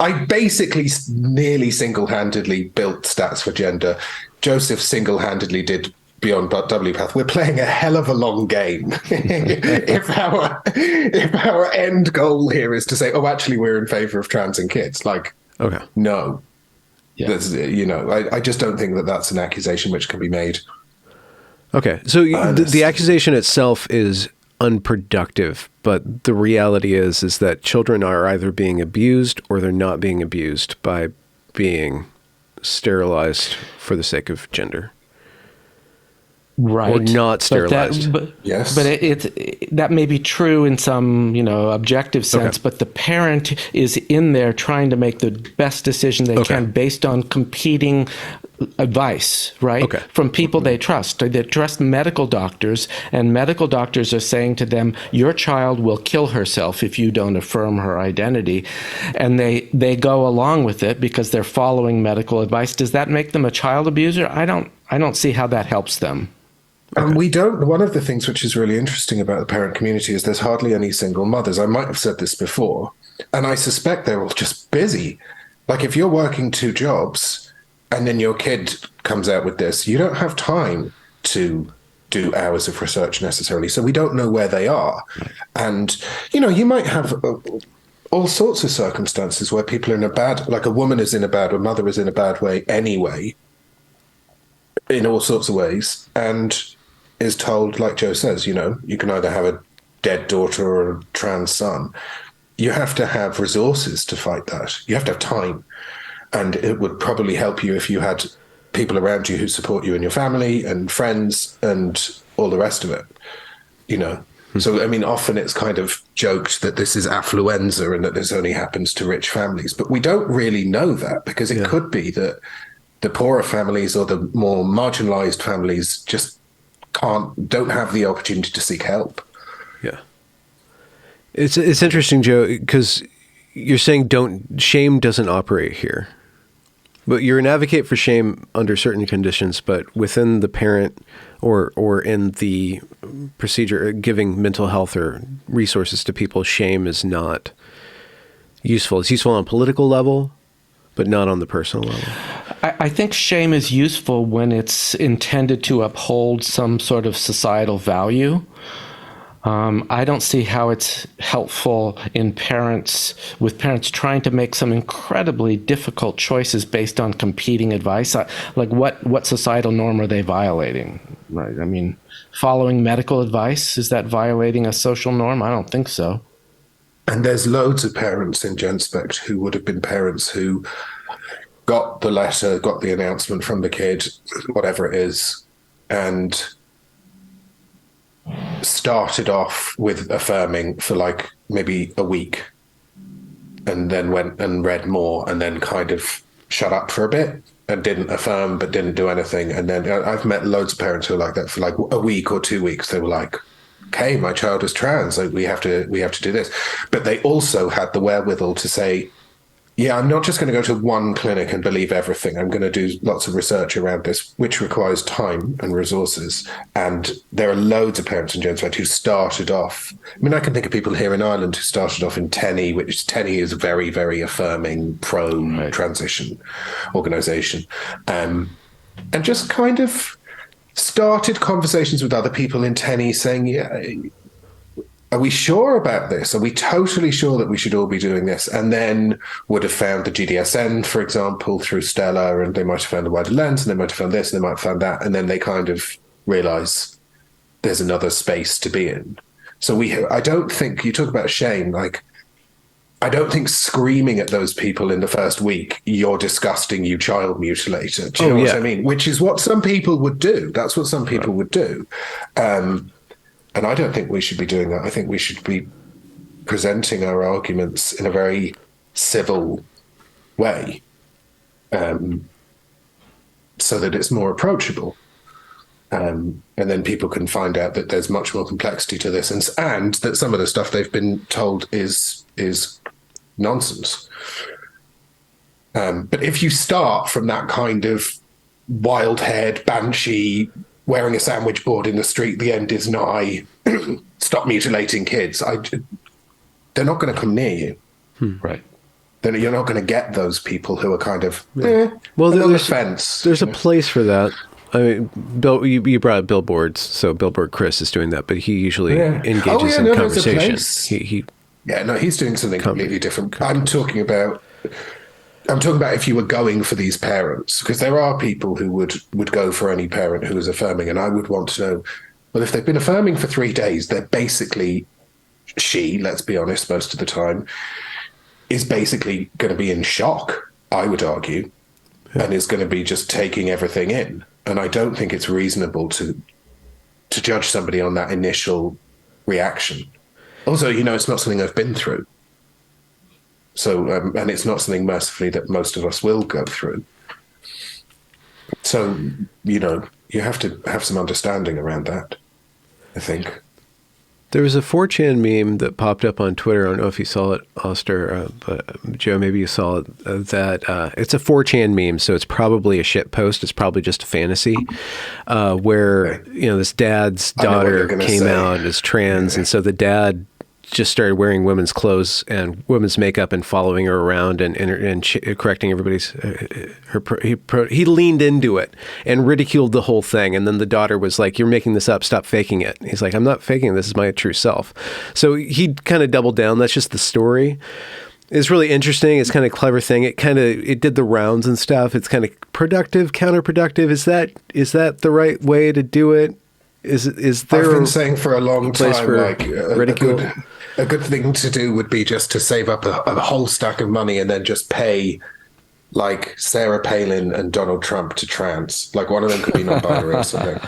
I basically nearly single-handedly built Stats for Gender. Joseph single-handedly did Beyond W Path. We're playing a hell of a long game if our end goal here is to say, oh, actually we're in favor of trans and kids. Like, okay, no, yeah. I just don't think that that's an accusation which can be made. Okay, so the accusation itself is unproductive, but the reality is that children are either being abused or they're not being abused by being sterilized for the sake of gender. Right. Or not sterilized. Yes. But that may be true in some, objective sense, okay. But the parent is in there trying to make the best decision they can based on competing advice, right? Okay. From people they trust. They trust medical doctors, and medical doctors are saying to them, your child will kill herself if you don't affirm her identity. And they go along with it because they're following medical advice. Does that make them a child abuser? I don't see how that helps them. And we don't. One of the things which is really interesting about the parent community is there's hardly any single mothers. I might have said this before, and I suspect they're all just busy. Like if you're working 2 jobs and then your kid comes out with this, you don't have time to do hours of research necessarily. So we don't know where they are. And, you might have all sorts of circumstances where people are like a woman is in a bad, or a mother is in a bad way anyway, in all sorts of ways, and is told, like Joe says, you can either have a dead daughter or a trans son. You have to have resources to fight that. You have to have time. And it would probably help you if you had people around you who support you in your family and friends and all the rest of it, So, I mean, often it's kind of joked that this is affluenza and that this only happens to rich families. But we don't really know that, because it could be that the poorer families or the more marginalized families just don't have the opportunity to seek help. Yeah. It's interesting, Joe, because you're saying shame doesn't operate here. But you're an advocate for shame under certain conditions, but within the parent or in the procedure giving mental health or resources to people, shame is not useful. It's useful on a political level, but not on the personal level. I think shame is useful when it's intended to uphold some sort of societal value. I don't see how it's helpful in with parents trying to make some incredibly difficult choices based on competing advice. Like what societal norm are they violating? Right. I mean, following medical advice, is that violating a social norm? I don't think so. And there's loads of parents in Genspect who would have been parents who got the letter, got the announcement from the kid, whatever it is, and started off with affirming for like maybe a week, and then went and read more, and then kind of shut up for a bit and didn't affirm but didn't do anything. And then I've met loads of parents who are like that for like a week or 2 weeks. They were like, okay, my child is trans, like we have to do this. But they also had the wherewithal to say, yeah, I'm not just going to go to one clinic and believe everything. I'm going to do lots of research around this, which requires time and resources. And there are loads of parents in Genspect who started off. I mean, I can think of people here in Ireland who started off in TENI, which TENI is a very, very affirming pro-transition organisation. And just kind of started conversations with other people in TENI saying, yeah, are we sure about this? Are we totally sure that we should all be doing this? And then would have found the GDSN, for example, through Stella, and they might have found the wider lens, and they might have found this, and they might have found that. And then they kind of realize there's another space to be in. So I don't think, you talk about shame, like, I don't think screaming at those people in the first week, you're disgusting, you child mutilator. Do you know what I mean? Which is what some people would do. That's what some people would do. And I don't think we should be doing that. I think we should be presenting our arguments in a very civil way, so that it's more approachable. And then people can find out that there's much more complexity to this, and that some of the stuff they've been told is nonsense. But if you start from that kind of wild-haired banshee, wearing a sandwich board in the street, the end is nigh, stop mutilating kids, they're not going to come near you. Right. Then you're not going to get those people who are kind of, well, on the fence. There's a place for that. I mean, Bill, you brought up billboards, so Billboard Chris is doing that, but he usually engages in conversation. He's doing something completely different. I'm talking about if you were going for these parents, because there are people who would go for any parent who is affirming, and I would want to know, well, if they've been affirming for 3 days, they're basically, let's be honest, most of the time, is basically going to be in shock, I would argue, and is going to be just taking everything in. And I don't think it's reasonable to judge somebody on that initial reaction. Also, it's not something I've been through. So, and it's not something, mercifully, that most of us will go through. So, you have to have some understanding around that, I think. There was a 4chan meme that popped up on Twitter. I don't know if you saw it, Alasdair, but Joe, maybe you saw it, that it's a 4chan meme, so it's probably a shit post. It's probably just a fantasy, where, this dad's daughter came out as trans, and so the dad just started wearing women's clothes and women's makeup and following her around and correcting everybody's. He leaned into it and ridiculed the whole thing. And then the daughter was like, "You're making this up. Stop faking it." He's like, "I'm not faking it. This is my true self." So he kind of doubled down. That's just the story. It's really interesting. It's kind of a clever thing. It did the rounds and stuff. It's kind of productive, counterproductive. Is that the right way to do it? Is there? I've been saying for a long time, like ridicule. A good thing to do would be just to save up a whole stack of money and then just pay, like, Sarah Palin and Donald Trump to trans. Like, one of them could be non-binary or something.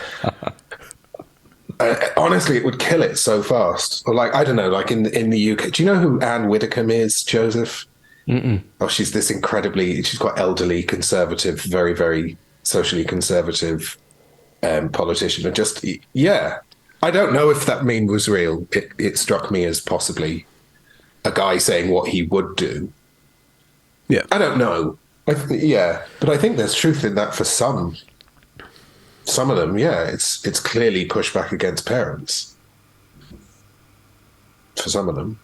Honestly, it would kill it so fast. Or, like, I don't know, like in the UK. Do you know who Anne Widdecombe is, Joseph? Mm-mm. Oh, she's she's quite elderly, conservative, very, very socially conservative politician. And just, I don't know if that meme was real. It struck me as possibly a guy saying what he would do. Yeah. I don't know. But I think there's truth in that for some of them. Yeah, it's clearly pushback against parents. For some of them.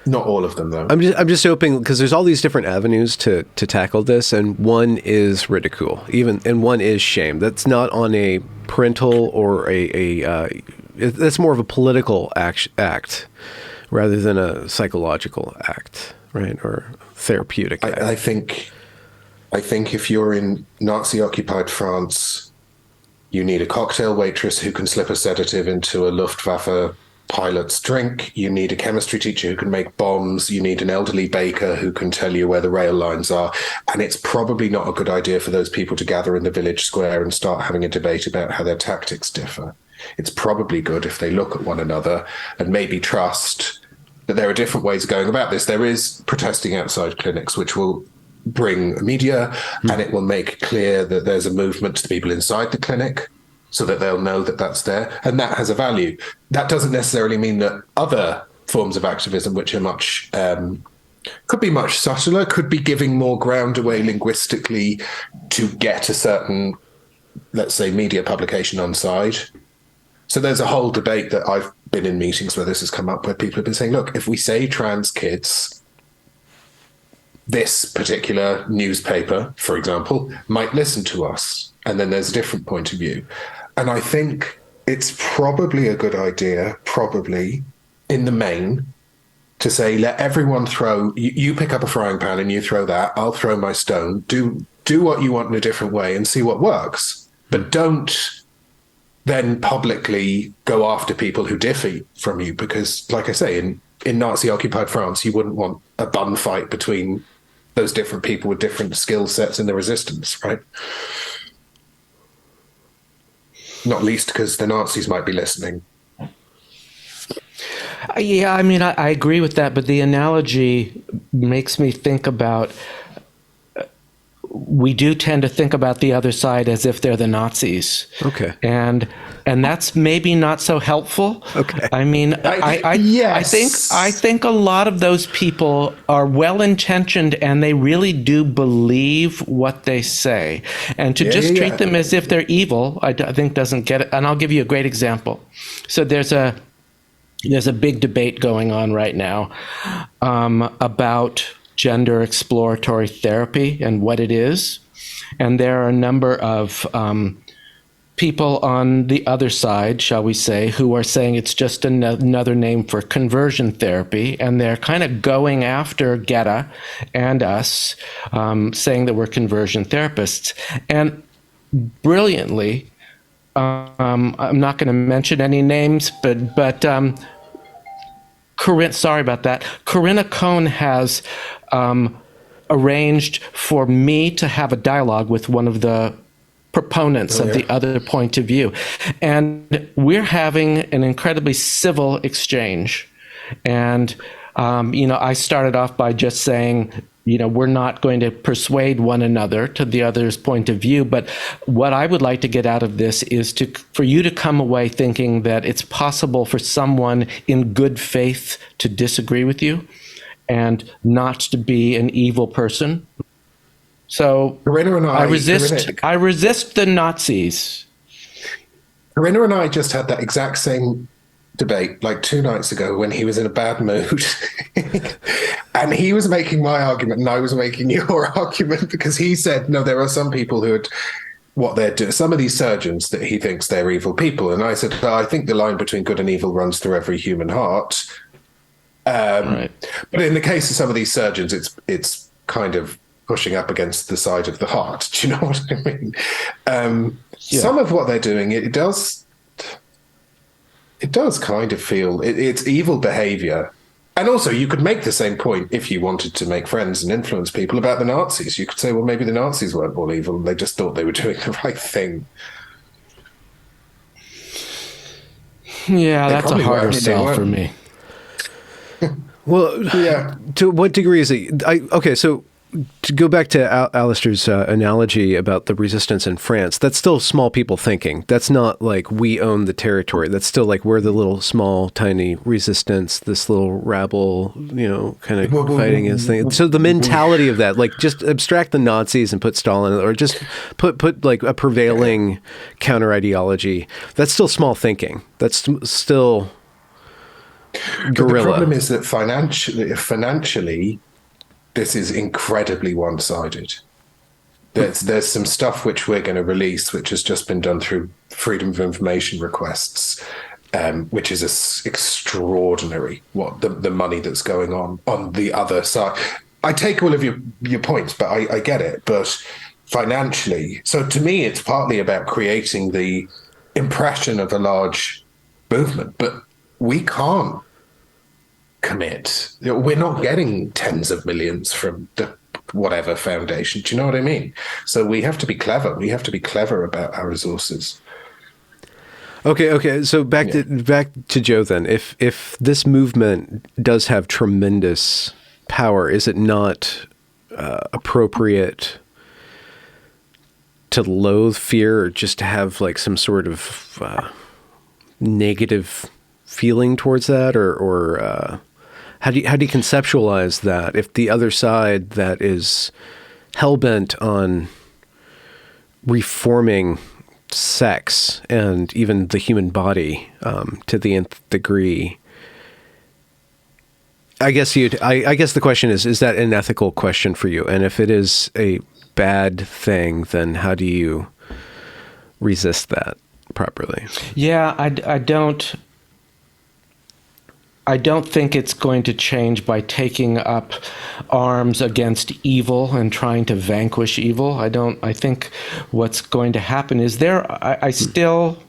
Not all of them, though. I'm just hoping, because there's all these different avenues to tackle this, and one is ridicule, and one is shame. That's not on a parental or a that's more of a political act rather than a psychological act, right? Or therapeutic act. I think if you're in Nazi-occupied France, you need a cocktail waitress who can slip a sedative into a Luftwaffe pilot's drink. You need a chemistry teacher who can make bombs. You need an elderly baker who can tell you where the rail lines are. And it's probably not a good idea for those people to gather in the village square and start having a debate about how their tactics differ. It's probably good if they look at one another and maybe trust that there are different ways of going about this. There is protesting outside clinics, which will bring media, and it will make clear that there's a movement to the people inside the clinic so that they'll know that that's there, and that has a value. That doesn't necessarily mean that other forms of activism, which are much could be much subtler, could be giving more ground away linguistically to get a certain, let's say, media publication on side. So there's a whole debate that I've been in meetings where this has come up, where people have been saying, look, if we say trans kids, this particular newspaper, for example, might listen to us, and then there's a different point of view. And I think it's probably a good idea, probably in the main, to say, let everyone throw, you pick up a frying pan and you throw that, I'll throw my stone, do what you want in a different way and see what works. But don't then publicly go after people who differ from you, because, like I say, in Nazi-occupied France, you wouldn't want a bun fight between those different people with different skill sets in the resistance, right? Not least because the Nazis might be listening. Yeah, I mean, I agree with that, but the analogy makes me think about, we do tend to think about the other side as if they're the Nazis. Okay. And that's maybe not so helpful. Okay. I mean, yes. I think a lot of those people are well-intentioned and they really do believe what they say. And to treat them as if they're evil, I think doesn't get it. And I'll give you a great example. So there's a big debate going on right now about gender exploratory therapy and what it is. And there are a number of people on the other side, shall we say, who are saying it's just another name for conversion therapy. And they're kind of going after Geta and us, saying that we're conversion therapists. And brilliantly, I'm not going to mention any names, but sorry about that. Corinna Cohn has arranged for me to have a dialogue with one of the proponents of the other point of view. And we're having an incredibly civil exchange. And, I started off by just saying, we're not going to persuade one another to the other's point of view. But what I would like to get out of this is for you to come away thinking that it's possible for someone in good faith to disagree with you and not to be an evil person. So I resist the Nazis. Corinna and I just had that exact same debate like 2 nights ago when he was in a bad mood. And he was making my argument and I was making your argument, because he said, no, there are some people who had what they're doing, some of these surgeons that he thinks they're evil people. And I said, I think the line between good and evil runs through every human heart. Right. But in the case of some of these surgeons, it's kind of pushing up against the side of the heart. Do you know what I mean? Some of what they're doing, it does kind of feel it's evil behavior. And also, you could make the same point if you wanted to make friends and influence people about the Nazis. You could say, well, maybe the Nazis weren't all evil. They just thought they were doing the right thing. Yeah, that's a harder sell for me. Well, yeah. To what degree is it? Okay, so to go back to Alasdair's analogy about the resistance in France, that's still small people thinking. That's not like we own the territory. That's still like we're the little small, tiny resistance, this little rabble, kind of fighting his thing. So the mentality of that, like just abstract the Nazis and put Stalin, or just put like a prevailing counter ideology. That's still small thinking. That's still guerrilla. The problem is that financially, this is incredibly one-sided. There's some stuff which we're going to release, which has just been done through Freedom of Information requests. which is extraordinary. What the money that's going on the other side. I take all of your points, but I get it. But financially, so to me, it's partly about creating the impression of a large movement, but we can't commit. We're not getting tens of millions from the whatever foundation. Do you know what I mean? So we have to be clever. We have to be clever about our resources. Okay. So back to Joe then. If this movement does have tremendous power, is it not appropriate to loathe fear, or just to have like some sort of negative feeling towards that, or how do you conceptualize that? If the other side that is hell-bent on reforming sex and even the human body to the nth degree, I guess the question is that an ethical question for you? And if it is a bad thing, then how do you resist that properly? Yeah, I don't think it's going to change by taking up arms against evil and trying to vanquish evil. I think what's going to happen is I still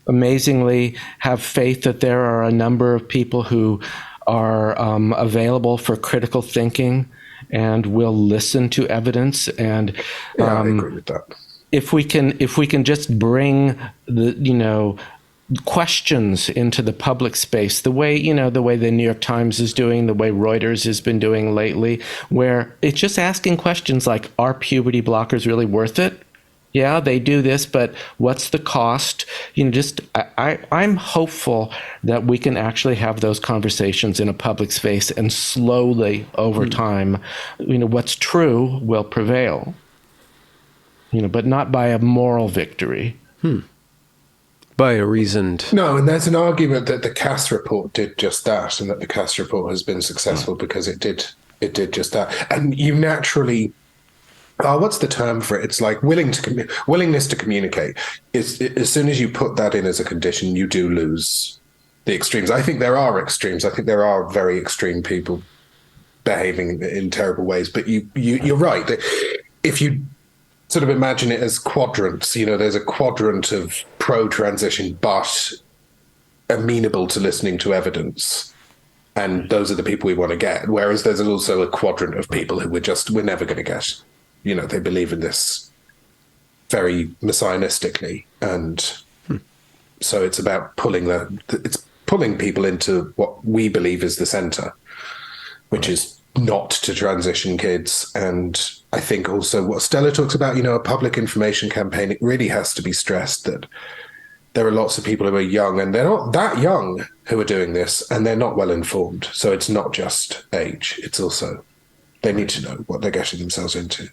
amazingly have faith that there are a number of people who are available for critical thinking and will listen to evidence. And I agree with that. If we can just bring the questions into the public space, the way the New York Times is doing, the way Reuters has been doing lately, where it's just asking questions like, are puberty blockers really worth it? Yeah, they do this, but what's the cost? I'm hopeful that we can actually have those conversations in a public space, and slowly over time, what's true will prevail. But not by a moral victory. By a reasoned... No, and there's an argument that the Cass report did just that, and that the Cass report has been successful because it did just that. And you naturally... what's the term for it? It's like willingness to communicate. As soon as you put that in as a condition, you do lose the extremes. I think there are extremes. I think there are very extreme people behaving in terrible ways. But you're right. If you sort of imagine it as quadrants, there's a quadrant of pro-transition but amenable to listening to evidence. And those are the people we want to get. Whereas there's also a quadrant of people who we're never going to get. They believe in this very messianistically, and so it's about pulling people into what we believe is the center, which is not to transition kids. And I think also what Stella talks about, a public information campaign, it really has to be stressed that there are lots of people who are young, and they're not that young, who are doing this, and they're not well informed. So it's not just age, it's also they need to know what they're getting themselves into,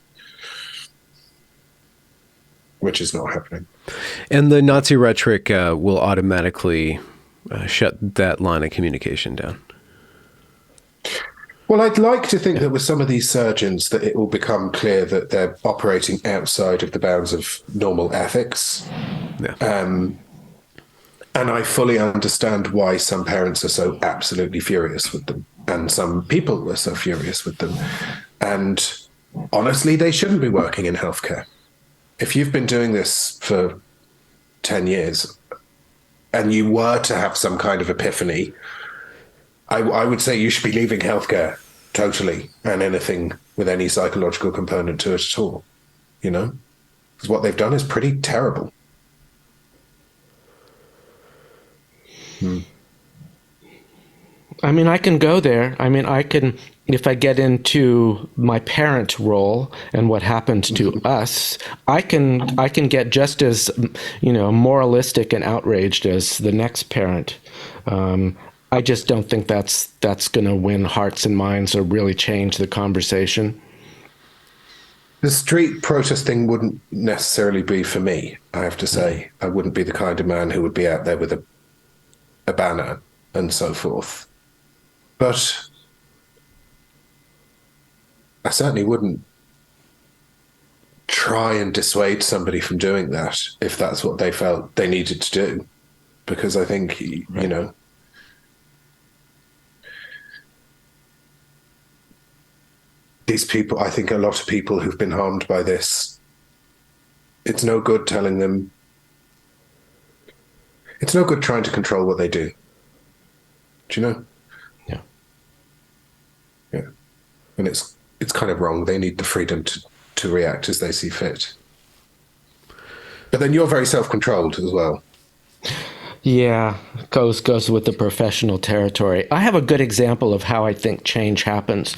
which is not happening. And the Nazi rhetoric will automatically shut that line of communication down. Well, I'd like to think that with some of these surgeons that it will become clear that they're operating outside of the bounds of normal ethics. Yeah. And I fully understand why some parents are so absolutely furious with them, and some people are so furious with them. And honestly, they shouldn't be working in healthcare. If you've been doing this for 10 years and you were to have some kind of epiphany, I would say you should be leaving healthcare totally, and anything with any psychological component to it at all, because what they've done is pretty terrible. I mean, I can go there. I mean, if I get into my parent role and what happened to us, I can get just as, moralistic and outraged as the next parent. I just don't think that's going to win hearts and minds or really change the conversation. The street protesting wouldn't necessarily be for me, I have to say. I wouldn't be the kind of man who would be out there with a banner and so forth. But I certainly wouldn't try and dissuade somebody from doing that if that's what they felt they needed to do. because I think, you know, these people, I think a lot of people who've been harmed by this, it's no good telling them, it's no good trying to control what they do. Do you know? Yeah. Yeah. And it's kind of wrong. They need the freedom to react as they see fit. But then you're very self-controlled as well. Yeah, goes with the professional territory. I have a good example of how I think change happens.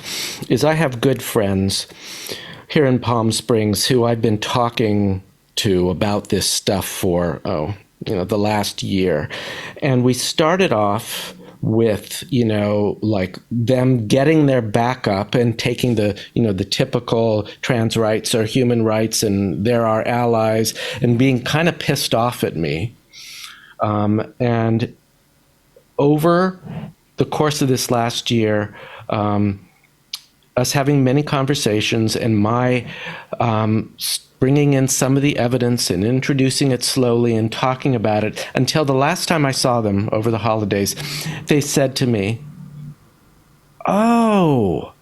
Is I have good friends here in Palm Springs who I've been talking to about this stuff for the last year, and we started off with like them getting their back up and taking the typical trans rights or human rights and they're our allies and being kind of pissed off at me. And over the course of this last year, us having many conversations and my bringing in some of the evidence and introducing it slowly and talking about it until the last time I saw them over the holidays, they said to me, "Oh,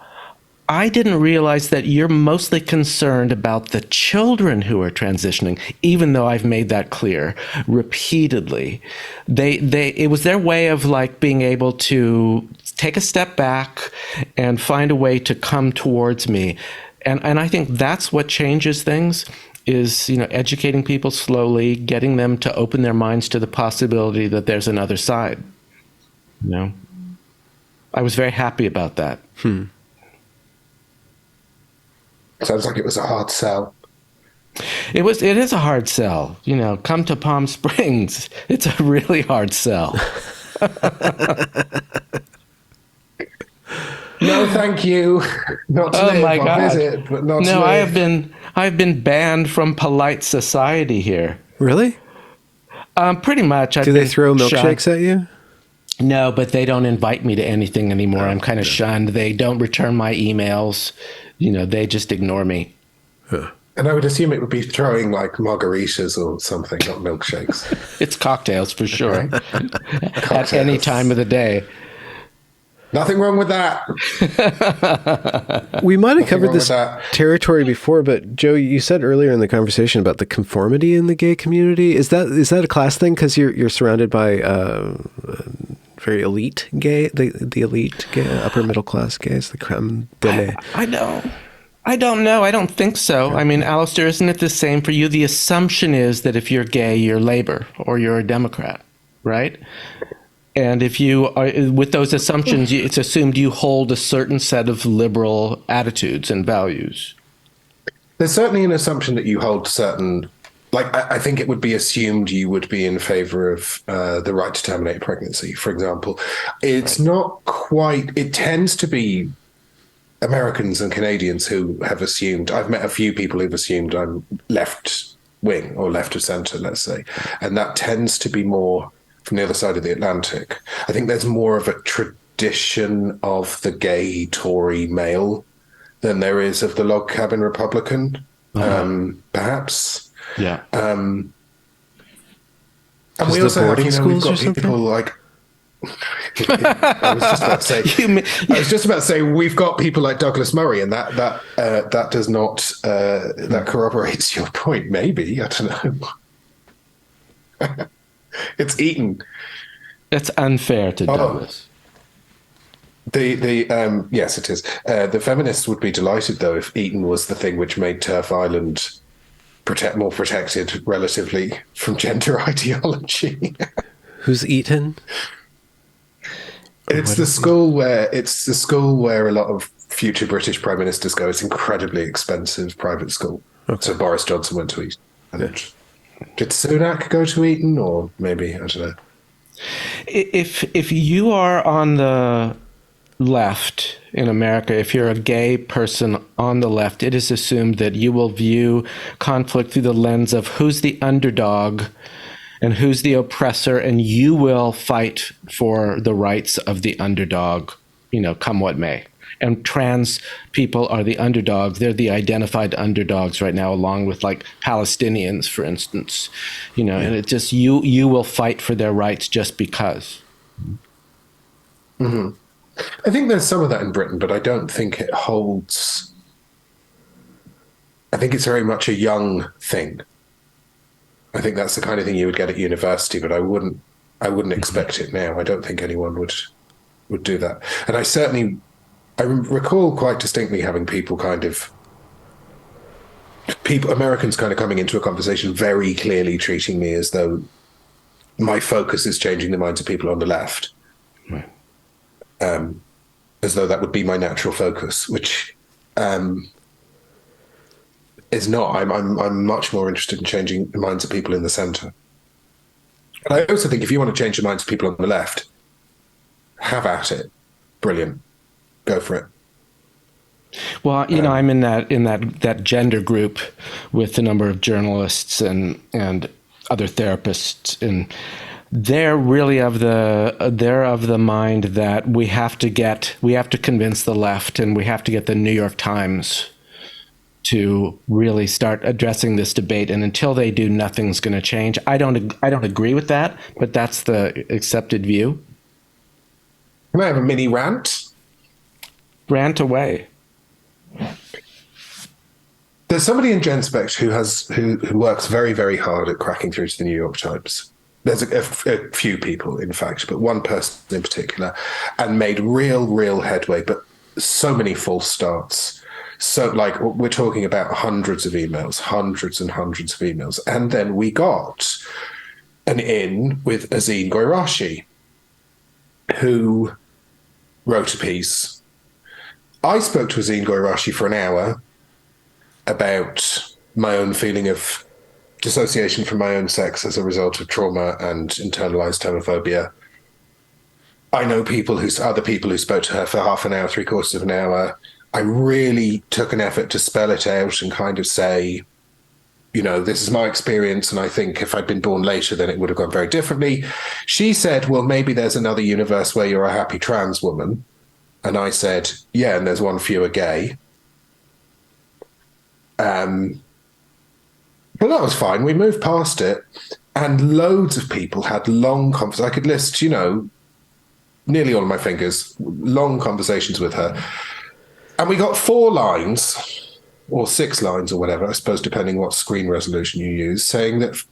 I didn't realize that you're mostly concerned about the children who are transitioning," even though I've made that clear repeatedly. It was their way of like being able to take a step back and find a way to come towards me. And I think that's what changes things is, educating people slowly, getting them to open their minds to the possibility that there's another side. I was very happy about that. Sounds like it was a hard sell. It is a hard sell. Come to Palm Springs. It's a really hard sell. No, thank you. Not to live. My God. I'll visit, but not to No, live. I've been banned from polite society here. Really? Pretty much. Do they throw milkshakes at you? No, but they don't invite me to anything anymore. I'm kind of shunned. They don't return my emails. They just ignore me. Huh. And I would assume it would be throwing like margaritas or something, not milkshakes. It's cocktails for sure. At any time of the day. Nothing wrong with that. We might have covered this territory before, but Joe, you said earlier in the conversation about the conformity in the gay community. Is that a class thing? Because you're surrounded by very elite gay, the elite gay, upper middle class gays, the creme de la. I don't know. I don't think so. I mean, Alasdair, isn't it the same for you? The assumption is that if you're gay, you're Labor or you're a Democrat, right? And if you are with those assumptions, it's assumed you hold a certain set of liberal attitudes and values. There's certainly an assumption that you hold certain, like I think it would be assumed you would be in favor of the right to terminate pregnancy, for example. It's not quite, it tends to be Americans and Canadians who have assumed, I've met a few people who've assumed I'm left wing or left of center, let's say, and that tends to be more from the other side of the Atlantic. I think there's more of a tradition of the gay Tory male than there is of the log cabin Republican, perhaps. Yeah. And we also have, we've got people like, I was just about to say we've got people like Douglas Murray, and that does not that corroborates your point. Maybe, I don't know. It's Eton. It's unfair to Douglas. Yes, it is. The feminists would be delighted though if Eton was the thing which made Turf Island more protected relatively from gender ideology. Who's Eton? It's the school where a lot of future British prime ministers go. It's incredibly expensive private school. Okay. So Boris Johnson went to Eton. Did Sunak go to Eton, or maybe, I don't know. If you are on the left in America, if you're a gay person on the left, it is assumed that you will view conflict through the lens of who's the underdog and who's the oppressor, and you will fight for the rights of the underdog, come what may. And trans people are the underdogs. They're the identified underdogs right now, along with like Palestinians, for instance. And it just you will fight for their rights just because. Mm-hmm. I think there's some of that in Britain, but I don't think it holds. I think it's very much a young thing. I think that's the kind of thing you would get at university, but I wouldn't expect it now. I don't think anyone would do that. And I recall quite distinctly having Americans kind of coming into a conversation very clearly treating me as though my focus is changing the minds of people on the left. Right. As though that would be my natural focus, which is not. I'm much more interested in changing the minds of people in the centre. And I also think if you want to change the minds of people on the left, have at it. Brilliant. Go for it. Well, I'm in that gender group with a number of journalists and other therapists, and they're really of the mind that we have to convince the left, and we have to get the New York Times to really start addressing this debate. And until they do, nothing's going to change. I don't agree with that, but that's the accepted view. Can I have a mini rant? Rant away. There's somebody in Genspect who works very, very hard at cracking through to the New York Times. There's a few people, in fact, but one person in particular, and made real headway, but so many false starts. So, like, we're talking about hundreds and hundreds of emails. And then we got an in with Azine Goirashi, who wrote a piece. I spoke to Azine Goirashi for an hour about my own feeling of dissociation from my own sex as a result of trauma and internalized homophobia. I know other people who spoke to her for half an hour, three-quarters of an hour. I really took an effort to spell it out and kind of say, this is my experience, and I think if I'd been born later, then it would have gone very differently. She said, well, maybe there's another universe where you're a happy trans woman. And I said, yeah, and there's one fewer gay. Well, that was fine. We moved past it, and loads of people had long conversations. I could list, nearly all of my fingers, long conversations with her. And we got 4 lines, or 6 lines, or whatever, I suppose, depending what screen resolution you use, saying that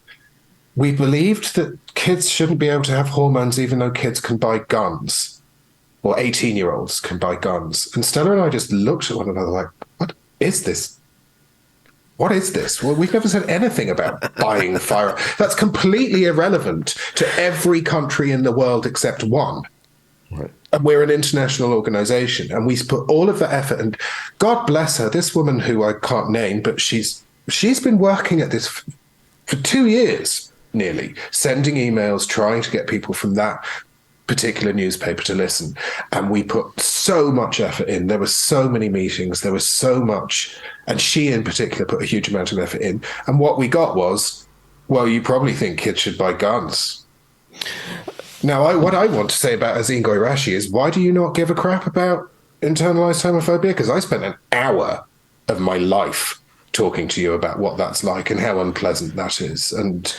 we believed that kids shouldn't be able to have hormones even though kids can buy guns, or 18-year-olds can buy guns. And Stella and I just looked at one another like, what is this? What is this? Well, we've never said anything about buying firearms. That's completely irrelevant to every country in the world except one. Right. And we're an international organization, and we put all of that effort. And God bless her, this woman who I can't name, but she's been working at this for 2 years, nearly, sending emails, trying to get people from that particular newspaper to listen. And we put so much effort in. There were so many meetings. There was so much. And she in particular put a huge amount of effort in. And what we got was, well, you probably think kids should buy guns. Now, what I want to say about Azine Goirashi is, why do you not give a crap about internalized homophobia? Because I spent an hour of my life talking to you about what that's like and how unpleasant that is. And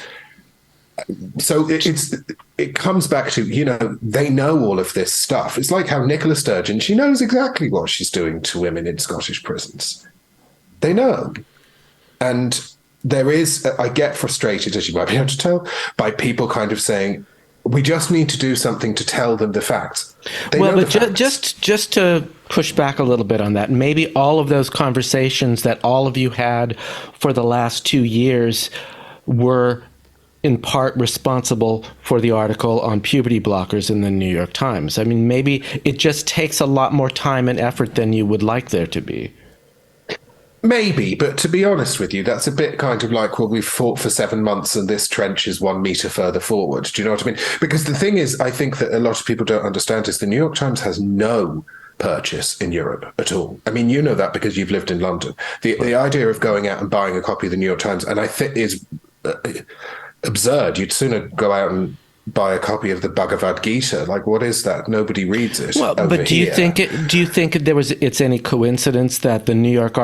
so it comes back to, they know all of this stuff. It's like how Nicola Sturgeon, she knows exactly what she's doing to women in Scottish prisons. They know. And I get frustrated, as you might be able to tell, by people kind of saying, we just need to do something to tell them the facts. Just to push back a little bit on that, maybe all of those conversations that all of you had for the last 2 years were in part responsible for the article on puberty blockers in the New York Times. I mean, maybe it just takes a lot more time and effort than you would like there to be. Maybe, but to be honest with you, that's a bit kind of like, well, we've fought for 7 months and this trench is 1 meter further forward. Do you know what I mean? Because the thing is, I think that a lot of people don't understand is the New York Times has no purchase in Europe at all. I mean, you know that because you've lived in London. The idea of going out and buying a copy of the New York Times, and I think is absurd. You'd sooner go out and buy a copy of the Bhagavad Gita. Like, what is that? Nobody reads it Well, over but here. do you think it's any coincidence that the New York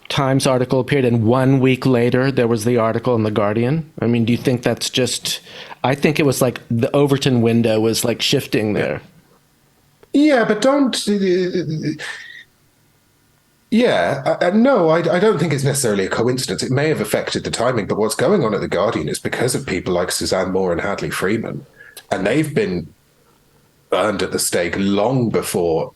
Times article appeared, and 1 week later there was the article in the Guardian? I mean, do you think that's just? I think it was like the Overton window was like shifting there. Yeah, but don't. Yeah, no, I don't think it's necessarily a coincidence. It may have affected the timing, but what's going on at The Guardian is because of people like Suzanne Moore and Hadley Freeman, and they've been burned at the stake long before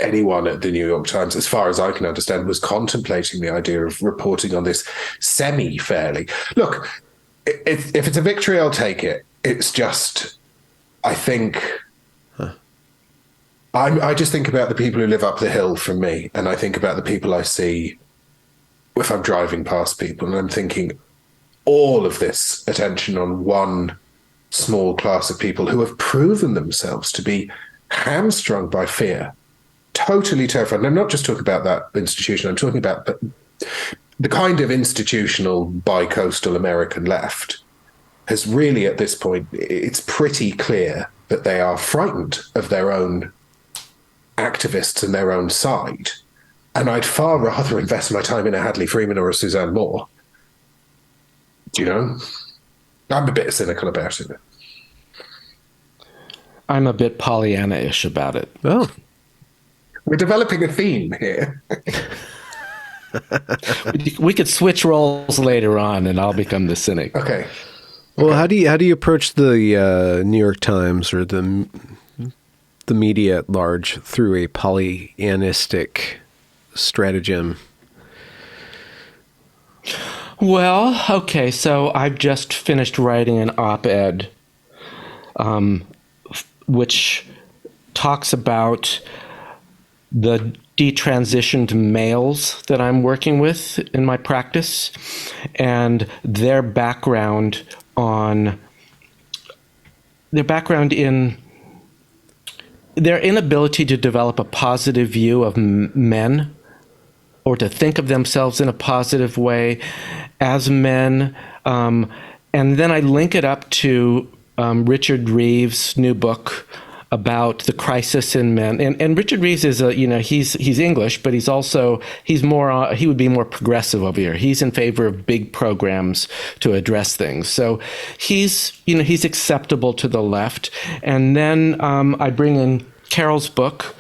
anyone at the New York Times, as far as I can understand, was contemplating the idea of reporting on this semi-fairly. Look, if it's a victory, I'll take it. It's just, I think... I just think about the people who live up the hill from me, and I think about the people I see if I'm driving past people, and I'm thinking all of this attention on one small class of people who have proven themselves to be hamstrung by fear, totally terrified. And I'm not just talking about that institution, I'm talking about the kind of institutional bi-coastal American left has really, at this point, it's pretty clear that they are frightened of their own activists and their own side. And I'd far rather invest my time in a Hadley Freeman or a Suzanne Moore. Do you know? I'm a bit cynical about it. I'm a bit Pollyanna-ish about it. Oh. We're developing a theme here. We could switch roles later on, and I'll become the cynic. Okay. Well, how do you approach the New York Times or the media at large through a Pollyannistic stratagem? Well, okay, so I've just finished writing an op-ed, which talks about the detransitioned males that I'm working with in my practice and their background in their inability to develop a positive view of men or to think of themselves in a positive way as men. And then I link it up to Richard Reeves' new book about the crisis in men. And Richard Reeves is he's English, but he's more, he would be more progressive over here. He's in favor of big programs to address things. So he's acceptable to the left. And then I bring in Carol's book,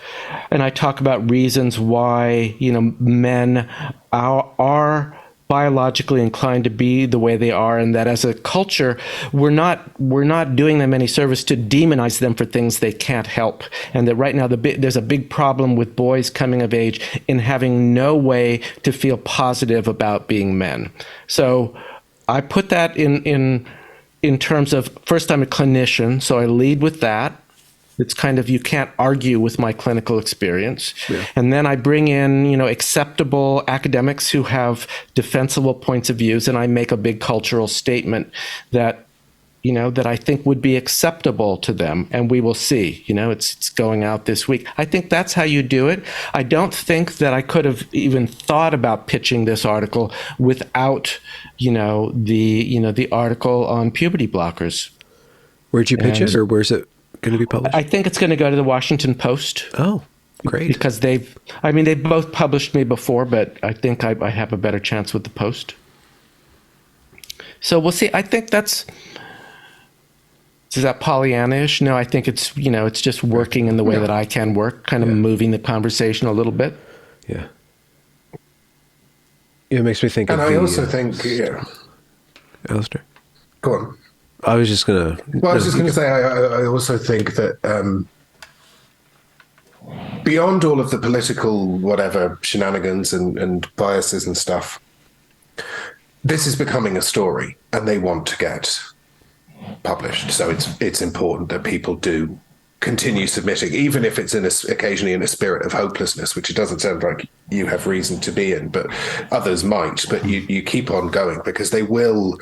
and I talk about reasons why, men are biologically inclined to be the way they are, and that as a culture, we're not doing them any service to demonize them for things they can't help. And that right now there's a big problem with boys coming of age in having no way to feel positive about being men. So I put that in terms of, first, I'm a clinician, so I lead with that. It's kind of, you can't argue with my clinical experience. Yeah. And then I bring in, acceptable academics who have defensible points of views, and I make a big cultural statement that, that I think would be acceptable to them. And we will see, it's going out this week. I think that's how you do it. I don't think that I could have even thought about pitching this article without, the article on puberty blockers. Where'd you pitch it, or where's it going to be published? I think it's going to go to the Washington Post. Oh, great. Because they've both published me before, but I think I have a better chance with the Post. So we'll see. I think is that Pollyanna-ish? No, I think it's, it's just working in the way that I can work, kind of moving the conversation a little bit. Yeah. It makes me think and of I also think, Alasdair. Go on. I was just going to... Well, I was just going to say, I also think that beyond all of the political whatever shenanigans and biases and stuff, this is becoming a story, and they want to get published. So it's important that people do continue submitting, even if it's occasionally in a spirit of hopelessness, which it doesn't sound like you have reason to be in, but others might. But you keep on going, because they will.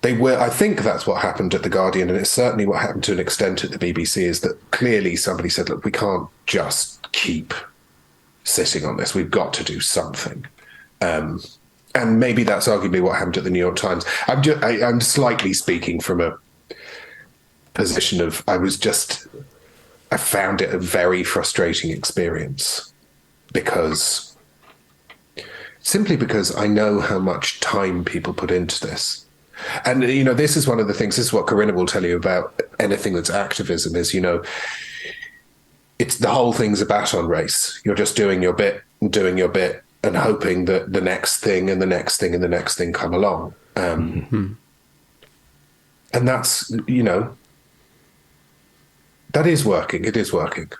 I think that's what happened at The Guardian, and it's certainly what happened to an extent at the BBC, is that clearly somebody said, look, we can't just keep sitting on this. We've got to do something. and maybe that's arguably what happened at the New York Times. I'm slightly speaking from a position of I found it a very frustrating experience simply because I know how much time people put into this. And, this is one of the things, this is what Corinna will tell you about anything that's activism is, it's the whole thing's a baton race. You're just doing your bit and hoping that the next thing and the next thing and the next thing come along. And that's, that is working. It is working.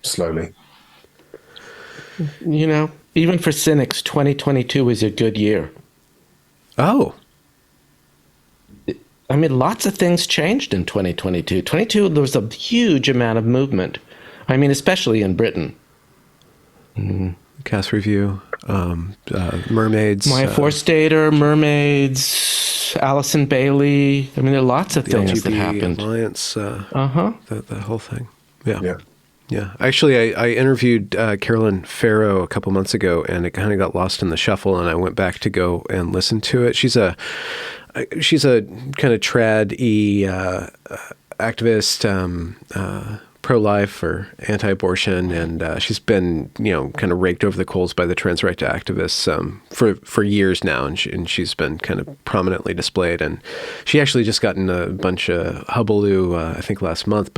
Slowly. Even for cynics, 2022 was a good year. Oh. I mean, lots of things changed in 2022. There was a huge amount of movement. I mean, especially in Britain. Cast review, mermaids. Maya Forstater, mermaids, Alison Bailey. I mean, there are lots of things that happened. Alliance, the whole thing. Yeah. Actually, I interviewed Carolyn Farrow a couple months ago, and it kind of got lost in the shuffle, and I went back to go and listen to it. She's a kind of trad-y activist, pro-life or anti-abortion, and she's been, kind of raked over the coals by the trans rights activists for years now, and she's been kind of prominently displayed. And she actually just got in a bunch of hullabaloo, I think last month,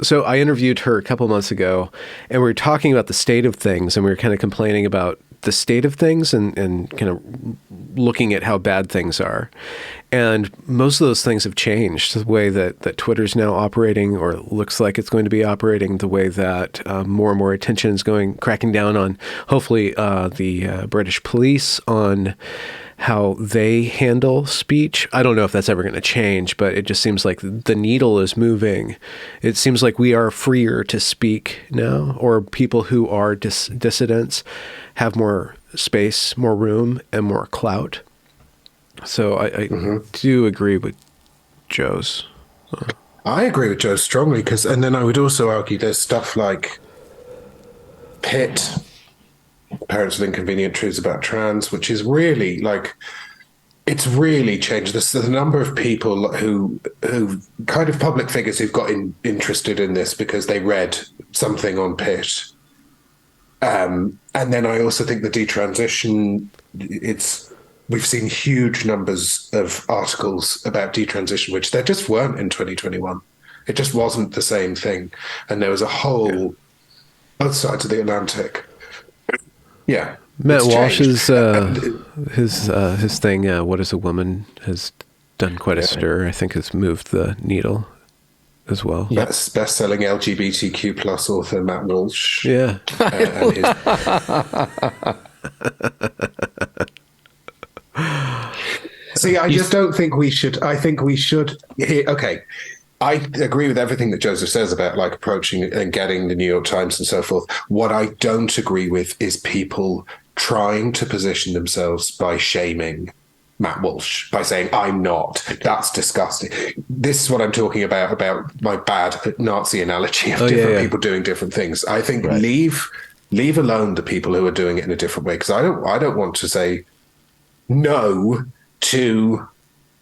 So I interviewed her a couple months ago, and we were talking about the state of things, and we were kind of complaining about the state of things and kind of looking at how bad things are. And most of those things have changed. The way that Twitter's now operating, or looks like it's going to be operating, the way that more and more attention is cracking down on, hopefully, the British police on how they handle speech. I don't know if that's ever going to change, but it just seems like the needle is moving. It seems like we are freer to speak now, or people who are dissidents have more space, more room, and more clout. So I do agree with Joe's. I agree with Joe strongly, and then I would also argue there's stuff like Pitt, Parents with Inconvenient Truths About Trans, which is really it's really changed. The number of people who kind of public figures who've got interested in this because they read something on Pitt. And then I also think the detransition, we've seen huge numbers of articles about detransition, which there just weren't in 2021. It just wasn't the same thing. And there was a whole, both sides of the Atlantic. Yeah. Matt Walsh's his thing, What is a Woman, has done quite a stir. I think has moved the needle as well. That's best-selling LGBTQ plus author Matt Walsh. Yeah. And his... See, I just don't think we should. I think we should. Okay, I agree with everything that Joseph says about approaching and getting the New York Times and so forth. What I don't agree with is people trying to position themselves by shaming Matt Walsh, by saying, I'm not. That's disgusting. This is what I'm talking about my bad Nazi analogy of different people doing different things. I think leave alone the people who are doing it in a different way, because I don't want to say no to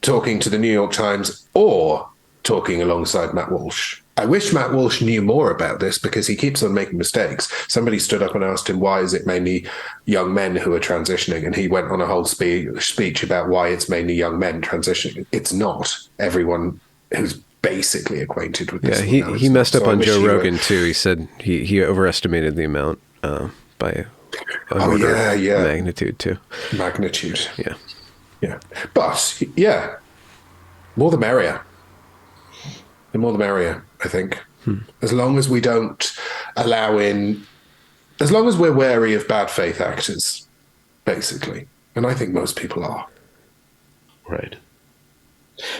talking to the New York Times or talking alongside Matt Walsh. I wish Matt Walsh knew more about this, because he keeps on making mistakes. Somebody stood up and asked him, why is it mainly young men who are transitioning? And he went on a whole speech about why it's mainly young men transitioning. It's not everyone who's basically acquainted with this. Yeah, he messed up on Joe Rogan too. He said he overestimated the amount by magnitude too. Magnitude. Yeah. But more the merrier. The more the merrier, I think. As long as we don't allow as long as we're wary of bad faith actors, basically. And I think most people are. Right.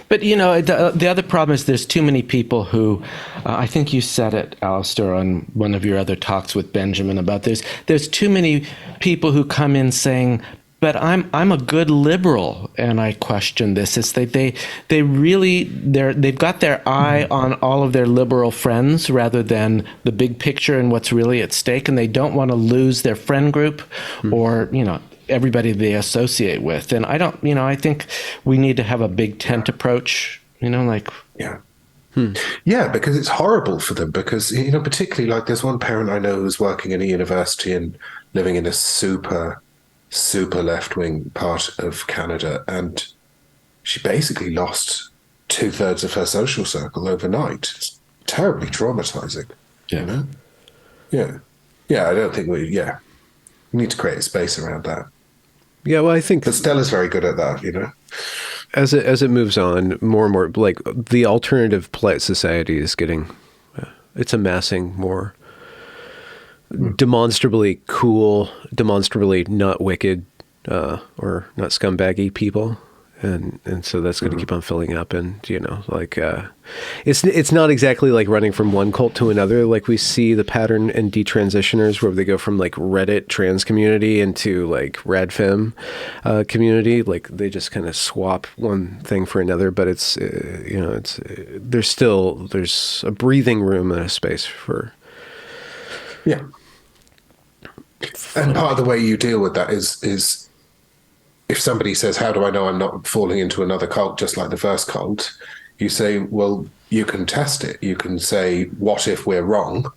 But, the other problem is there's too many people who, I think you said it, Alasdair, on one of your other talks with Benjamin about this. There's too many people who come in saying, but I'm a good liberal, and I question this. It's they really they've got their eye on all of their liberal friends rather than the big picture and what's really at stake, and they don't want to lose their friend group or everybody they associate with. And I don't, I think we need to have a big tent approach. Yeah. Yeah, because it's horrible for them. Because particularly like there's one parent I know who's working in a university and living in a super left-wing part of Canada, and she basically lost 2/3 of her social circle overnight. It's terribly traumatizing. Yeah. Yeah. I don't think we need to create a space around that. Yeah, well, I think But Stella's very good at that. as it moves on, more and more, like the alternative polite society is getting, it's amassing more demonstrably cool, demonstrably not wicked, or not scumbaggy people, and so that's going to keep on filling up. And it's not exactly like running from one cult to another. Like we see the pattern in detransitioners where they go from like Reddit trans community into like radfem community. Like they just kind of swap one thing for another. But it's there's a breathing room and a space for. Yeah. And part of the way you deal with that is if somebody says, how do I know I'm not falling into another cult just like the first cult? You say, well, you can test it. You can say, what if we're wrong?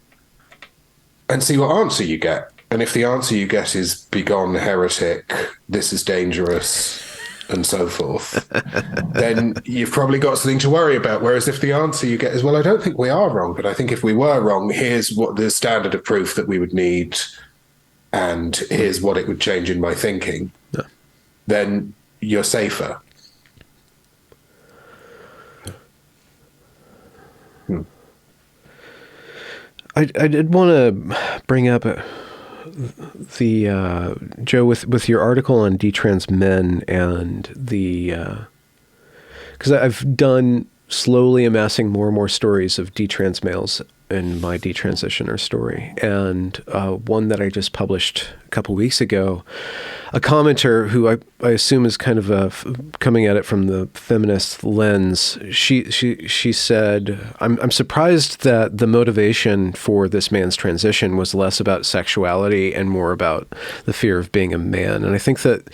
And see what answer you get. And if the answer you get is begone heretic, this is dangerous, and so forth, then you've probably got something to worry about. Whereas if the answer you get is, well, I don't think we are wrong, but I think if we were wrong, here's what the standard of proof that we would need, and here's what it would change in my thinking, then you're safer. I did want to bring up the Joe with your article on detrans men and the because I've done slowly amassing more and more stories of detrans males in my detransitioner story, and one that I just published a couple weeks ago, a commenter who I assume is kind of coming at it from the feminist lens. She said, I'm surprised that the motivation for this man's transition was less about sexuality and more about the fear of being a man. And I think that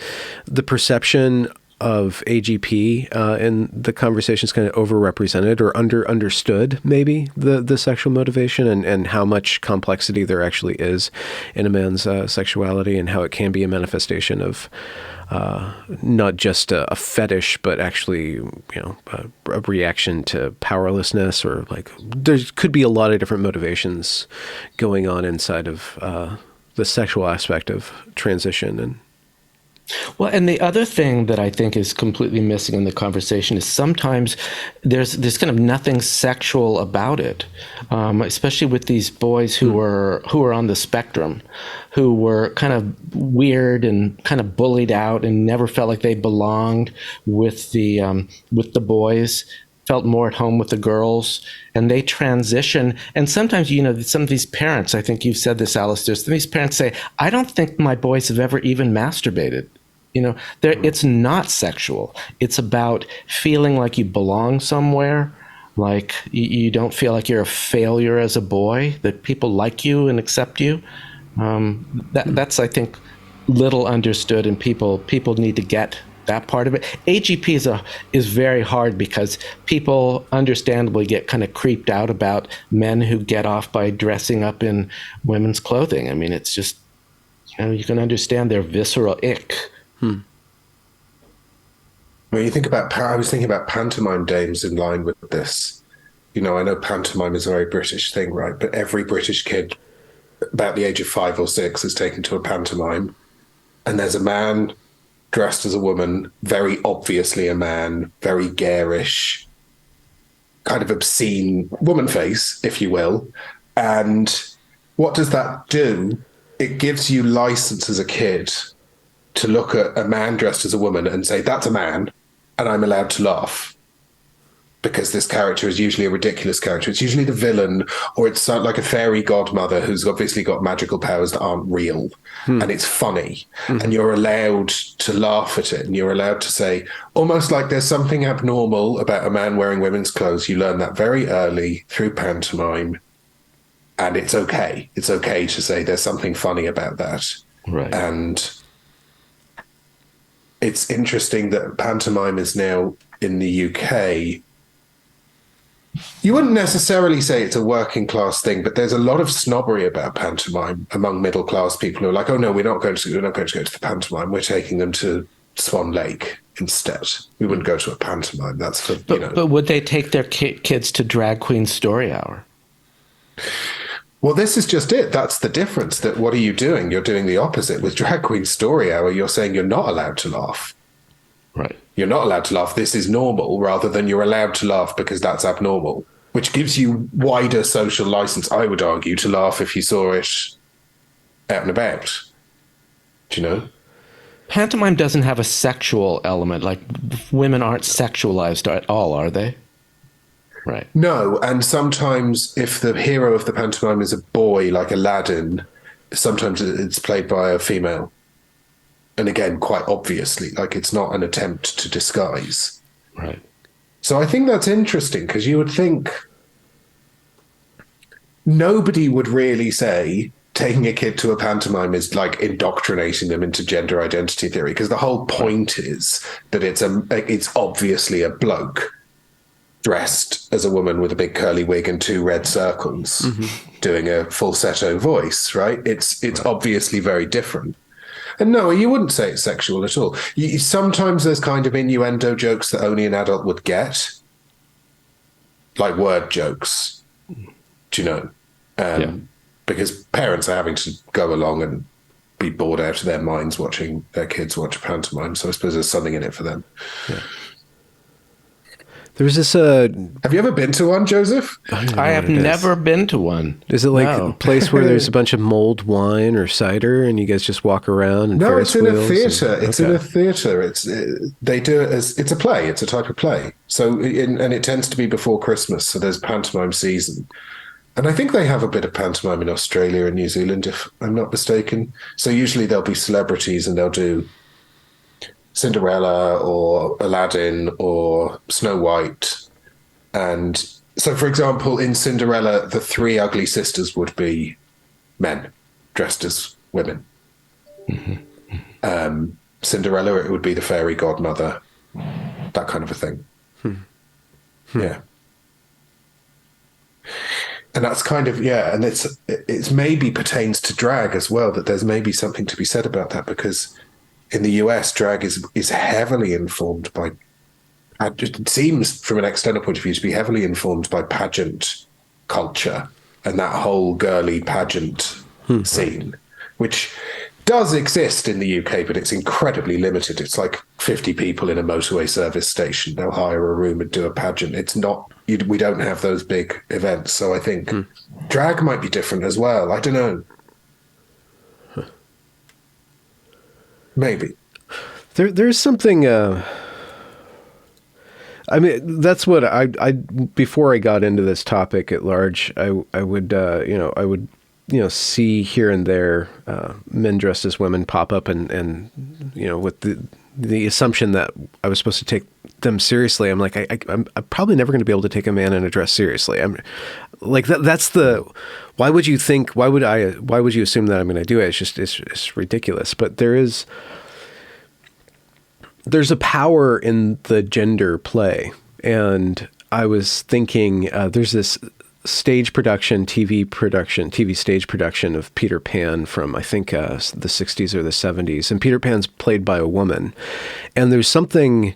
the perception of AGP in the conversation is kind of overrepresented or understood, maybe, the sexual motivation and how much complexity there actually is in a man's sexuality, and how it can be a manifestation of not just a fetish, but actually, a reaction to powerlessness, or like there could be a lot of different motivations going on inside of the sexual aspect of transition. Well, and the other thing that I think is completely missing in the conversation is sometimes there's kind of nothing sexual about it, especially with these boys who are on the spectrum, who were kind of weird and kind of bullied out and never felt like they belonged with the boys. Felt more at home with the girls, and they transition. And sometimes, some of these parents, I think you've said this, Alasdair, some of these parents say, I don't think my boys have ever even masturbated. It's not sexual. It's about feeling like you belong somewhere, like you don't feel like you're a failure as a boy, that people like you and accept you. That's, I think, little understood, and people need to get that part of it. AGP is very hard because people understandably get kind of creeped out about men who get off by dressing up in women's clothing. I mean, it's just, you can understand their visceral ick. When you think about, I was thinking about pantomime dames in line with this. I know pantomime is a very British thing, right? But every British kid about the age of 5 or 6 is taken to a pantomime, and there's a man dressed as a woman, very obviously a man, very garish, kind of obscene woman face, if you will. And what does that do? It gives you license as a kid to look at a man dressed as a woman and say, that's a man, and I'm allowed to laugh. because this character is usually a ridiculous character. It's usually the villain, or it's like a fairy godmother who's obviously got magical powers that aren't real. And it's funny. And you're allowed to laugh at it. And you're allowed to say, almost like there's something abnormal about a man wearing women's clothes. You learn that very early through pantomime. And it's okay. It's okay to say there's something funny about that. Right. And it's interesting that pantomime is now in the UK. You wouldn't necessarily say it's a working class thing, but there's a lot of snobbery about pantomime among middle class people who are like, "Oh no, we're not going to go to the pantomime. We're taking them to Swan Lake instead. We wouldn't go to a pantomime. That's for But would they take their kids to Drag Queen Story Hour? Well, this is just it. That's the difference. That what are you doing? You're doing the opposite. With Drag Queen Story Hour, you're saying you're not allowed to laugh. Right. You're not allowed to laugh. This is normal, rather than you're allowed to laugh because that's abnormal, which gives you wider social license, I would argue, to laugh if you saw it out and about. Do you know? Pantomime doesn't have a sexual element. Like, women aren't sexualized at all, are they? Right. No, and sometimes if the hero of the pantomime is a boy, like Aladdin, sometimes it's played by a female. And again, quite obviously, like it's not an attempt to disguise. Right. So I think that's interesting because you would think nobody would really say taking a kid to a pantomime is like indoctrinating them into gender identity theory, because the whole point is that it's obviously a bloke dressed as a woman with a big curly wig and two red circles doing a falsetto voice, right? It's obviously very different. And no, you wouldn't say it's sexual at all. Sometimes there's kind of innuendo jokes that only an adult would get, like word jokes, do you know? Because parents are having to go along and be bored out of their minds watching their kids watch a pantomime. So I suppose there's something in it for them. Yeah. There's this. Have you ever been to one, Joseph? I have never been to one. Is it like a place where there's a bunch of mulled wine or cider, and you guys just walk around? And no, it's in a theater. It's in a theater. They do it as it's a play. It's a type of play. So and it tends to be before Christmas. So there's pantomime season, and I think they have a bit of pantomime in Australia and New Zealand, if I'm not mistaken. So usually there'll be celebrities, and they'll do Cinderella or Aladdin or Snow White. And so, for example, in Cinderella, the three ugly sisters would be men dressed as women. Cinderella, it would be the fairy godmother, that kind of a thing. Yeah. And that's kind of, and it's maybe pertains to drag as well, that there's maybe something to be said about that, because in the US, drag is heavily informed by, it seems from an external point of view to be heavily informed by pageant culture and that whole girly pageant scene, which does exist in the UK, but it's incredibly limited. It's like 50 people in a motorway service station. They'll hire a room and do a pageant. It's not, we don't have those big events. So I think drag might be different as well. I don't know. Maybe. There's something. I mean, that's what I before I got into this topic at large, I would see here and there men dressed as women pop up, and with the assumption that I was supposed to take them seriously. I'm like, I'm probably never going to be able to take a man in a dress seriously. I'm like that's the. Why would you think? Why would you assume that I'm going to do it? It's ridiculous. But there's a power in the gender play, and I was thinking there's this stage production, TV stage production of Peter Pan from I think the 60s or the 70s, and Peter Pan's played by a woman, and there's something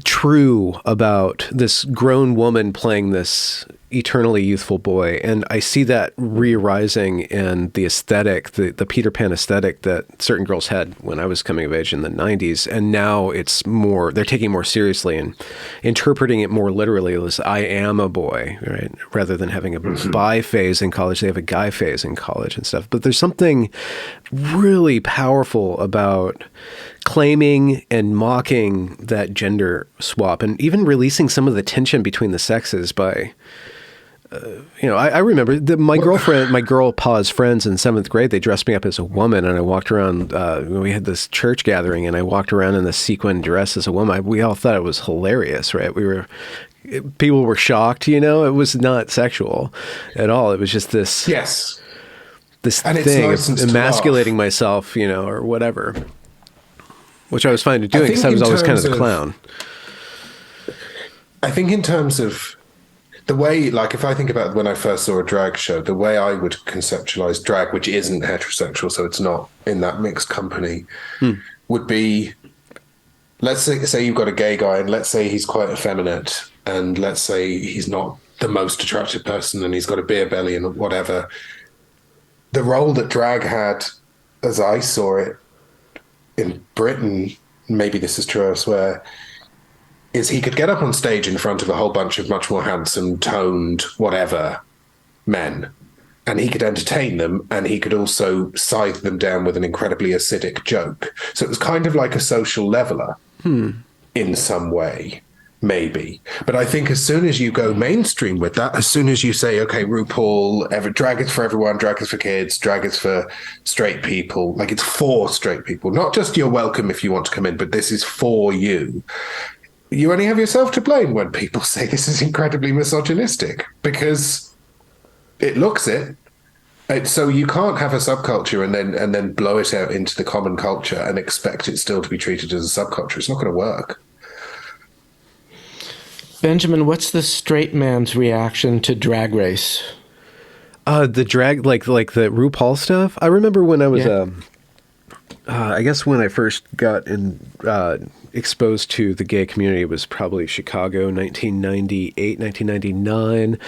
true about this grown woman playing this eternally youthful boy, and I see that re-arising in the aesthetic, the Peter Pan aesthetic that certain girls had when I was coming of age in the 90s, and now it's more, they're taking more seriously and interpreting it more literally as I am a boy, right? Rather than having a bi phase in college, they have a guy phase in college and stuff. But there's something really powerful about claiming and mocking that gender swap, and even releasing some of the tension between the sexes by, I remember my girl Pa's friends in 7th grade, they dressed me up as a woman, and I walked around, we had this church gathering, and I walked around in this sequin dress as a woman. We all thought it was hilarious, right? People were shocked, it was not sexual at all. It was just this, this and thing of emasculating myself, or whatever, which I was fine to doing because I was always kind of the clown. I think in terms of the way, like if I think about when I first saw a drag show, the way I would conceptualize drag, which isn't heterosexual, so it's not in that mixed company, would be, let's say you've got a gay guy, and let's say he's quite effeminate, and let's say he's not the most attractive person, and he's got a beer belly and whatever. The role that drag had, as I saw it in Britain, maybe this is true elsewhere, is he could get up on stage in front of a whole bunch of much more handsome, toned, whatever men, and he could entertain them, and he could also scythe them down with an incredibly acidic joke. So it was kind of like a social leveler in some way, maybe. But I think as soon as you go mainstream with that, as soon as you say, okay, RuPaul, drag is for everyone, drag is for kids, drag is for straight people, like it's for straight people, not just you're welcome if you want to come in, but this is for you. You only have yourself to blame when people say this is incredibly misogynistic, because it looks it. So you can't have a subculture and then blow it out into the common culture and expect it still to be treated as a subculture. It's not going to work. Benjamin, what's the straight man's reaction to Drag Race? The drag, like the RuPaul stuff. I remember when I was, I guess when I first got exposed to the gay community, it was probably Chicago, 1998, 1999.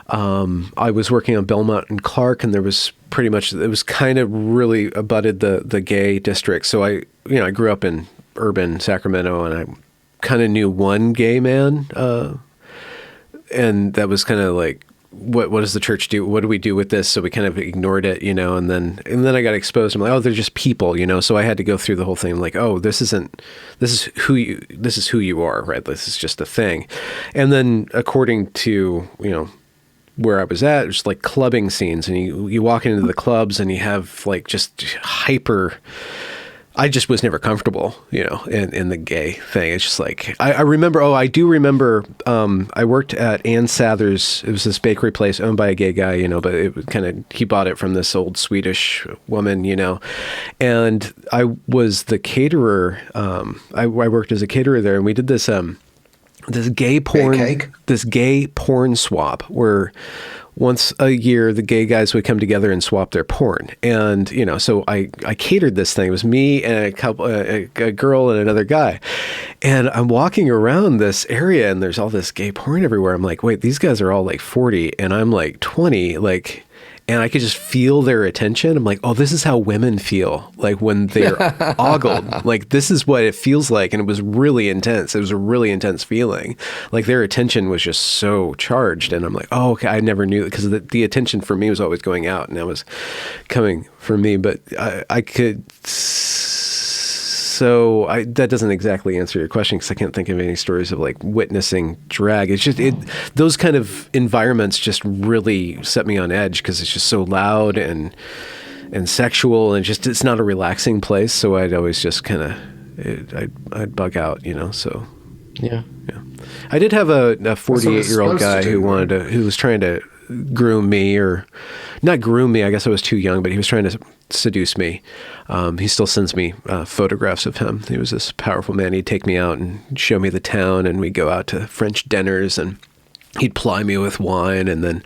I was working on Belmont and Clark, and there was it was kind of really abutted the gay district. So I grew up in urban Sacramento, and I kind of knew one gay man, and that was kind of like, what does the church do? What do we do with this? So we kind of ignored it, and then I got exposed. I'm like, oh, they're just people, So I had to go through the whole thing. I'm like, oh, this is who you are, right? This is just a thing. And then according to, where I was at, it was like clubbing scenes, and you walk into the clubs and you have like just hyper, I just was never comfortable, in the gay thing. It's just like, I do remember, I worked at Ann Sather's. It was this bakery place owned by a gay guy, but it was he bought it from this old Swedish woman, and I was the caterer. I worked as a caterer there, and we did this gay porn swap where once a year, the gay guys would come together and swap their porn. And, so I catered this thing. It was me and a girl and another guy. And I'm walking around this area, and there's all this gay porn everywhere. I'm like, wait, these guys are all like 40 and I'm like 20, and I could just feel their attention. I'm like, oh, this is how women feel, like when they're ogled. Like, this is what it feels like. And it was really intense. It was a really intense feeling. Like, their attention was just so charged. And I'm like, oh, okay, I never knew, because the attention for me was always going out, and that was coming for me. But I could... So that doesn't exactly answer your question, because I can't think of any stories of like witnessing drag. It's just those kind of environments just really set me on edge, because it's just so loud and sexual, and it's not a relaxing place. So I'd always just kind of I'd bug out, So yeah. I did have a 48-year-old guy who was trying to groom me, or not groom me. I guess I was too young, but he was trying to seduce me. He still sends me photographs of him. He was this powerful man. He'd take me out and show me the town, and we'd go out to French dinners, and he'd ply me with wine. And then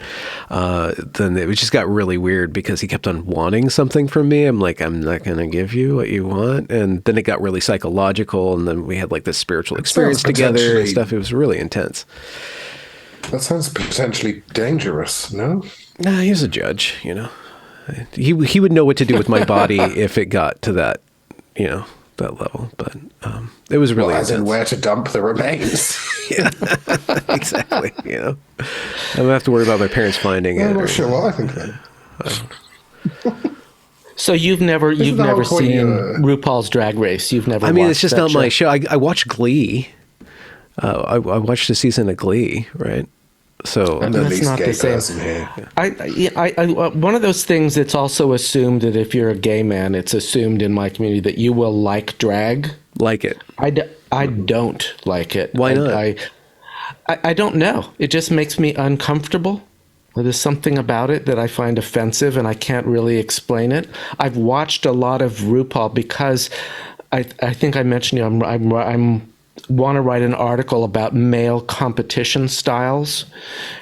it just got really weird, because he kept on wanting something from me. I'm like, I'm not going to give you what you want. And then it got really psychological, and then we had like this spiritual experience together and stuff. It was really intense. That sounds potentially dangerous, no? Nah, he was a judge, He would know what to do with my body if it got to that, that level. But it was really as in where to dump the remains. Yeah, exactly. I don't have to worry about my parents finding it. I'm not sure what I think then. So you've never the whole point, seen RuPaul's Drag Race. You've never. I mean, watched it's just that not show? my show. I watched Glee. I watched a season of Glee, right? So I'm the That's least not gay the same. person here. One of those things that's also assumed that if you're a gay man, it's assumed in my community that you will like drag. like it. I don't like it. Why not? I don't know. It just makes me uncomfortable. There's something about it that I find offensive, and I can't really explain it. I've watched a lot of RuPaul because I think I mentioned I'm want to write an article about male competition styles,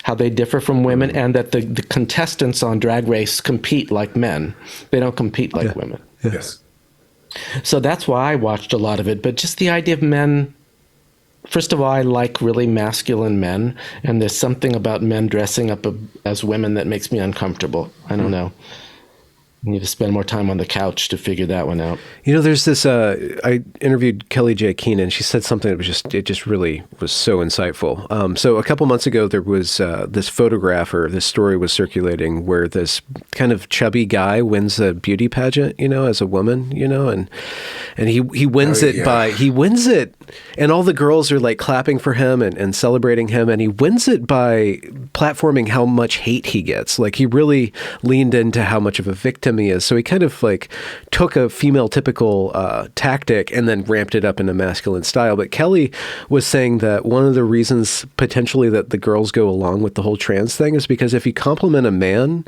how they differ from women, and that the contestants on Drag Race compete like men. They don't compete like women. Yeah. Yes. So that's why I watched a lot of it. But just the idea of men. First of all, I like really masculine men, and there's something about men dressing up as women that makes me uncomfortable. I don't know. I need to spend more time on the couch to figure that one out. You know, there's this, I interviewed Kelly J. Keenan. She said something that it just really was so insightful. So a couple months ago, there was this photograph, or this story was circulating where this kind of chubby guy wins a beauty pageant, as a woman, and he wins he wins it, and all the girls are like clapping for him and celebrating him, and he wins it by platforming how much hate he gets. Like, he really leaned into how much of a victim he is. So he kind of like took a female typical tactic and then ramped it up in a masculine style. But Kelly was saying that one of the reasons potentially that the girls go along with the whole trans thing is because if you compliment a man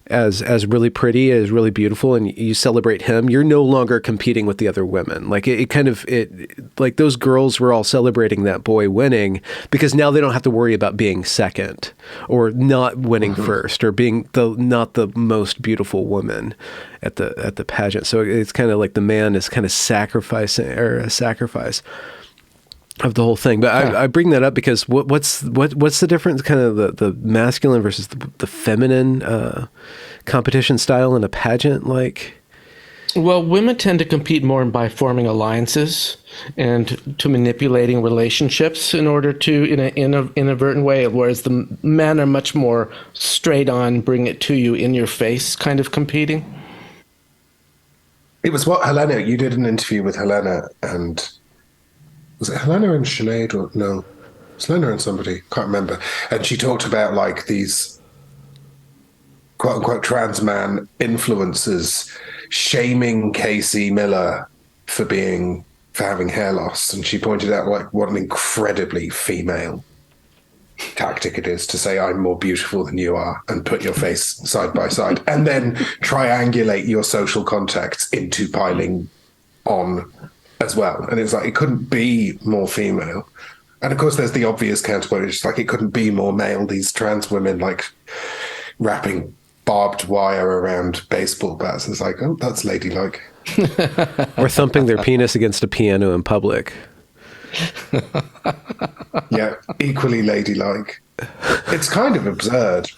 as really pretty, as really beautiful, and you celebrate him, you're no longer competing with the other women. Like, like those girls were all celebrating that boy winning because now they don't have to worry about being second or not winning first or being not the most beautiful woman at the pageant. So it's kind of like the man is kind of sacrificing, or a sacrifice of the whole thing. But I bring that up because what's the difference, kind of the masculine versus the feminine competition style in a pageant? Like, well, women tend to compete more by forming alliances and to manipulating relationships in order to, in an inadvertent way, whereas the men are much more straight on, bring it to you in your face kind of competing. It was what Helena, you did an interview with Helena, and was it Helena and Sinead, or no? It was Helena and somebody, can't remember. And she talked about like these quote unquote trans man influencers shaming Casey Miller for having hair loss. And she pointed out like what an incredibly female tactic it is to say I'm more beautiful than you are and put your face side by side and then triangulate your social contacts into piling on as well. And it's like, it couldn't be more female. And of course there's the obvious counterpoint, it's like it couldn't be more male, these trans women like wrapping barbed wire around baseball bats. It's like, oh, that's ladylike. or thumping their penis against a piano in public. Yeah, equally ladylike. It's kind of absurd.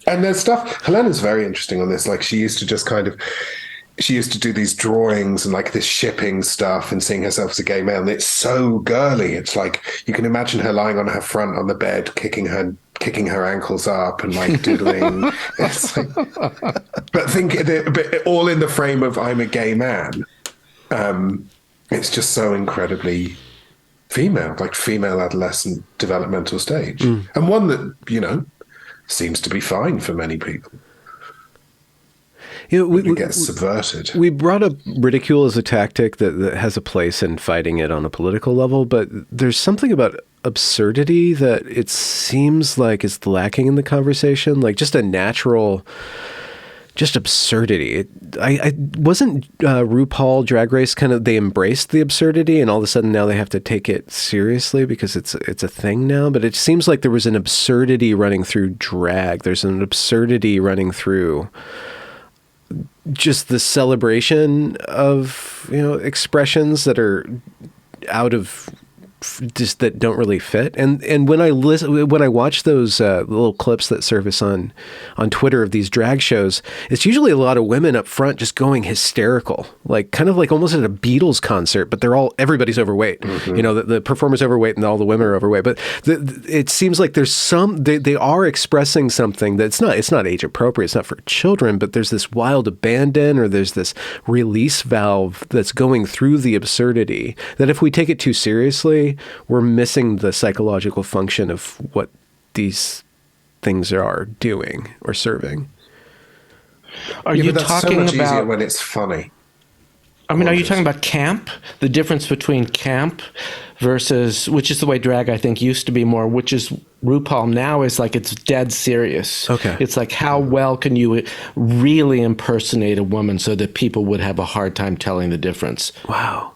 And there's stuff, Helena's very interesting on this. Like, she used to do these drawings and like this shipping stuff and seeing herself as a gay male. And it's so girly. It's like, you can imagine her lying on her front on the bed, kicking her ankles up and like doodling. It's like, but all in the frame of I'm a gay man. It's just so incredibly female, like female adolescent developmental stage. And one that, seems to be fine for many people. We get subverted. We brought up ridicule as a tactic that has a place in fighting it on a political level, but there's something about absurdity that it seems like is lacking in the conversation, like just a natural, just absurdity. I wasn't RuPaul Drag Race kind of, they embraced the absurdity and all of a sudden now they have to take it seriously because it's a thing now, but it seems like there was an absurdity running through drag. There's an absurdity running through just the celebration of, expressions that are out of just that don't really fit. And when I watch those little clips that surface on Twitter of these drag shows, it's usually a lot of women up front just going hysterical, like kind of like almost at a Beatles concert, but everybody's overweight. Mm-hmm. The performer's overweight and all the women are overweight. But it seems like there's they are expressing something that's it's not age appropriate. It's not for children, but there's this wild abandon, or there's this release valve that's going through the absurdity that if we take it too seriously, we're missing the psychological function of what these things are doing or serving. Are you that's talking so much about easier when it's funny? I mean, are you talking about camp? The difference between camp versus, which is the way drag I think used to be more, which is RuPaul now is like it's dead serious. Okay. It's like how well can you really impersonate a woman so that people would have a hard time telling the difference? Wow.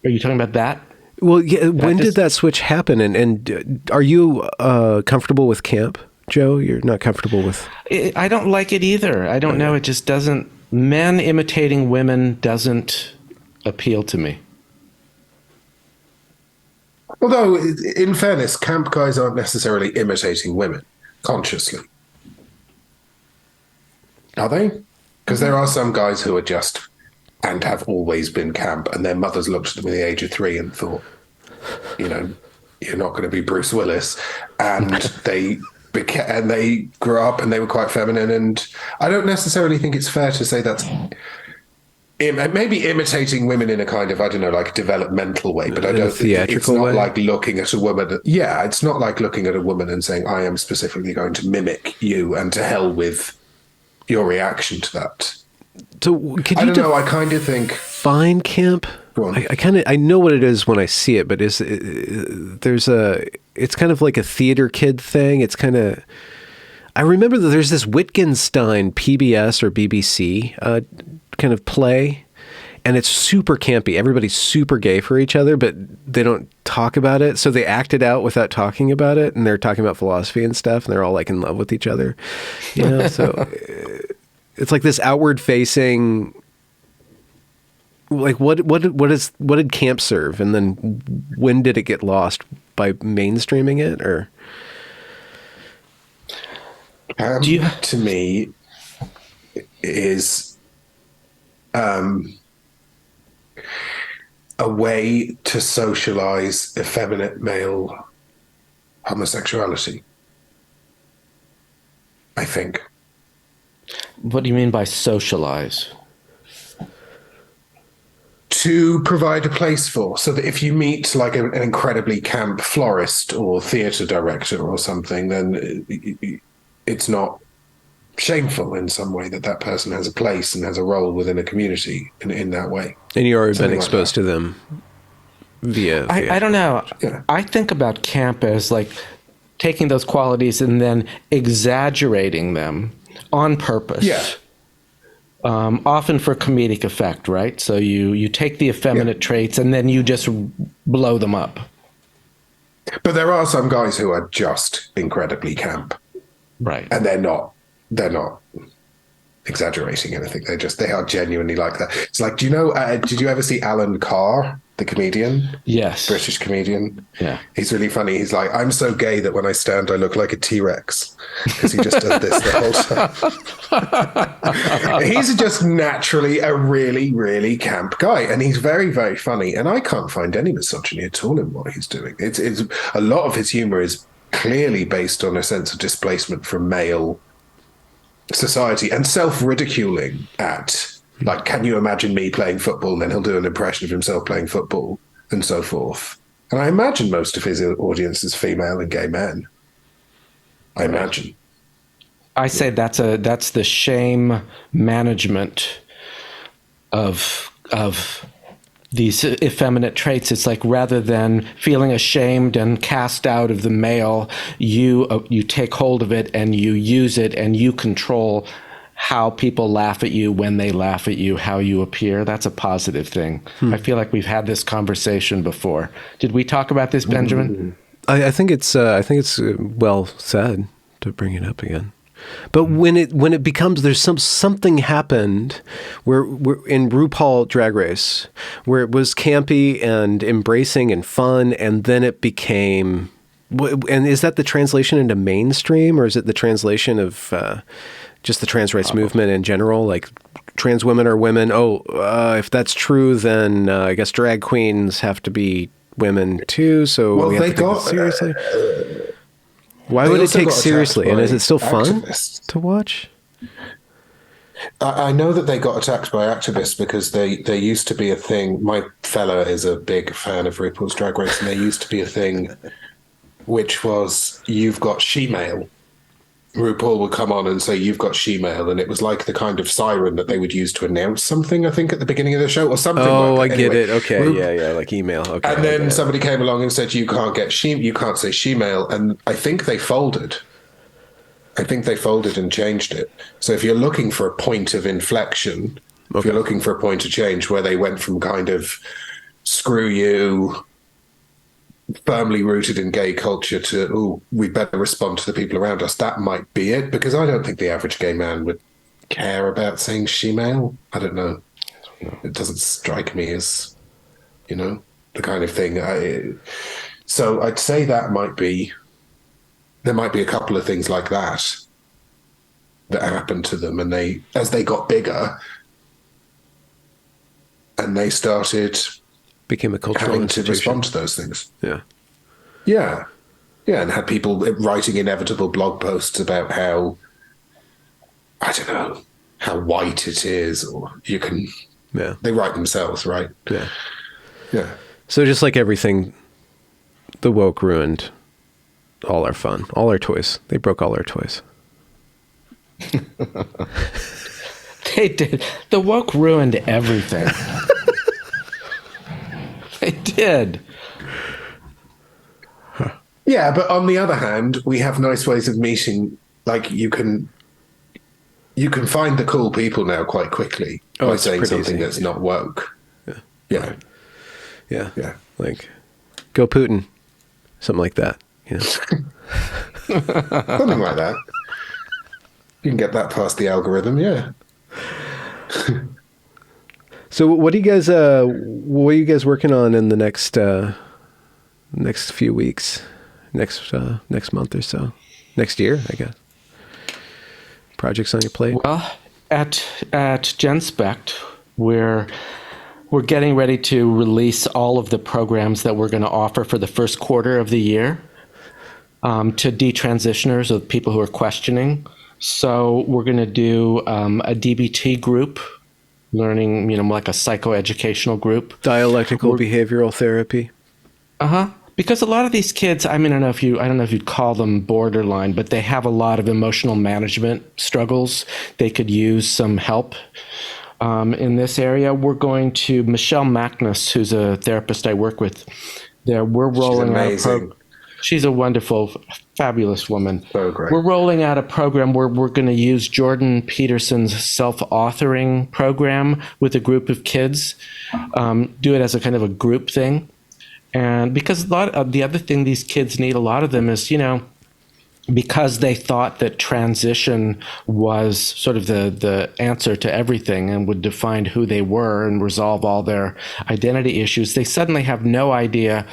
Are you talking about that? Well, yeah. When did that switch happen? And are you comfortable with camp, Joe? You're not comfortable with... I don't like it either. I don't know. It just doesn't... Men imitating women doesn't appeal to me. Although, in fairness, camp guys aren't necessarily imitating women consciously. Are they? Because there are some guys who are just... and have always been camp, and their mothers looked at them at the age of 3 and thought, you're not going to be Bruce Willis. And they grew up and they were quite feminine. And I don't necessarily think it's fair to say that's maybe imitating women in a kind of, I don't know, like developmental way, but I don't think it's not like looking at a woman. Yeah, it's not like looking at a woman and saying, I am specifically going to mimic you, and to hell with your reaction to that. So I don't know. I kind of think fine camp. I know what it is when I see it, but it's kind of like a theater kid thing. It's kind of, I remember that there's this Wittgenstein PBS or BBC kind of play, and it's super campy. Everybody's super gay for each other, but they don't talk about it. So they act it out without talking about it, and they're talking about philosophy and stuff, and they're all like in love with each other. So it's like this outward facing, like what did camp serve, and then when did it get lost by mainstreaming it? Or to me is a way to socialize effeminate male homosexuality, I think. What do you mean by socialize? To provide a place for, so that if you meet like an incredibly camp florist or theatre director or something, then it's not shameful in some way that person has a place and has a role within a community in that way. And you've already been exposed to them via... I don't know. Yeah. I think about camp as like taking those qualities and then exaggerating them on purpose. Yeah. Often for comedic effect, right? So you take the effeminate traits and then you just blow them up. But there are some guys who are just incredibly camp. Right. And they're not exaggerating anything. They are genuinely like that. It's like, did you ever see Alan Carr, the comedian? Yes. British comedian. Yeah. He's really funny. He's like, I'm so gay that when I stand, I look like a T-Rex, because he just does this the whole time. He's just naturally a really, really camp guy. And he's very, very funny. And I can't find any misogyny at all in what he's doing. It's a lot of his humor is clearly based on a sense of displacement from male society and self-ridiculing at, like, can you imagine me playing football? And then he'll do an impression of himself playing football and so forth. And I imagine most of his audience is female and gay men. I imagine. I say that's the shame management of these effeminate traits. It's like, rather than feeling ashamed and cast out of the male, you take hold of it and you use it and you control how people laugh at you, when they laugh at you, how you appear. That's a positive thing. I feel like we've had this conversation before. Did we talk about this, Benjamin? I think it's well said to bring it up again. But when it becomes, there's something happened where in RuPaul Drag Race where it was campy and embracing and fun, and then it became. And is that the translation into mainstream, or is it the translation of just the trans rights movement in general? Like trans women are women. If that's true, then I guess drag queens have to be women too. So we have to take it seriously. Why would it take seriously? And is it still fun to watch? I know that they got attacked by activists because there used to be a thing. My fella is a big fan of RuPaul's Drag Race, and there used to be a thing which was, you've got she-male. RuPaul would come on and say, you've got she-male, and it was like the kind of siren that they would use to announce something, I think, at the beginning of the show, or something like that. I get it. Okay, yeah, like email. Okay. And then somebody came along and said, you can't say she-male, and I think they folded. And changed it. So if you're looking for a point of inflection, if you're looking for a point of change where they went from kind of screw you, firmly rooted in gay culture to, we better respond to the people around us, that might be it, because I don't think the average gay man would care about saying she-male. I don't know. It doesn't strike me as, the kind of thing. So I'd say there might be a couple of things like that happened to them, and as they got bigger and they became a cultural having to respond to those things. Yeah, and had people writing inevitable blog posts about how, I don't know, how white it is, or you can. Yeah, they write themselves, right? Yeah. So just like everything, the woke ruined all our fun, all our toys. They broke all our toys. They did. The woke ruined everything. They did. Yeah, but on the other hand, we have nice ways of meeting. Like you can find the cool people now quite quickly by saying something that's not woke. Yeah. Like, go Putin, something like that. Something like that. You can get that past the algorithm, yeah. So, what are you guys working on in the next few weeks, next month or so, next year, I guess? Projects on your plate? Well, at Genspect, we're getting ready to release all of the programs that we're going to offer for the first quarter of the year to detransitioners, or people who are questioning. So we're going to do a DBT group, learning, like a psychoeducational group. Dialectical behavioral therapy. Because a lot of these kids, I don't know if you'd call them borderline, but they have a lot of emotional management struggles. They could use some help in this area. We're going to Michelle Magnus, who's a therapist I work with. We're rolling out a program. She's a wonderful, fabulous woman. So great. We're rolling out a program where we're going to use Jordan Peterson's self-authoring program with a group of kids, do it as a kind of a group thing. And because a lot of the other thing these kids need, a lot of them is, because they thought that transition was sort of the answer to everything and would define who they were and resolve all their identity issues, they suddenly have no idea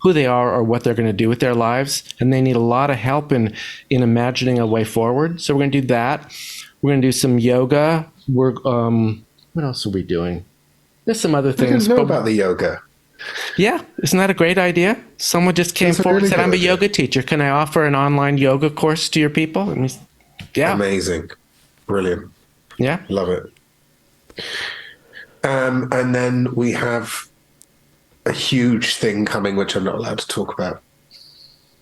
who they are or what they're going to do with their lives, and they need a lot of help in imagining a way forward. So we're going to do that. We're going to do some yoga. What else are we doing? There's some other things. I didn't know about the yoga. Yeah, isn't that a great idea? Someone just came forward and said, I'm a yoga teacher. Can I offer an online yoga course to your people? Yeah. Amazing. Brilliant. Yeah. Love it. And then we have a huge thing coming, which I'm not allowed to talk about.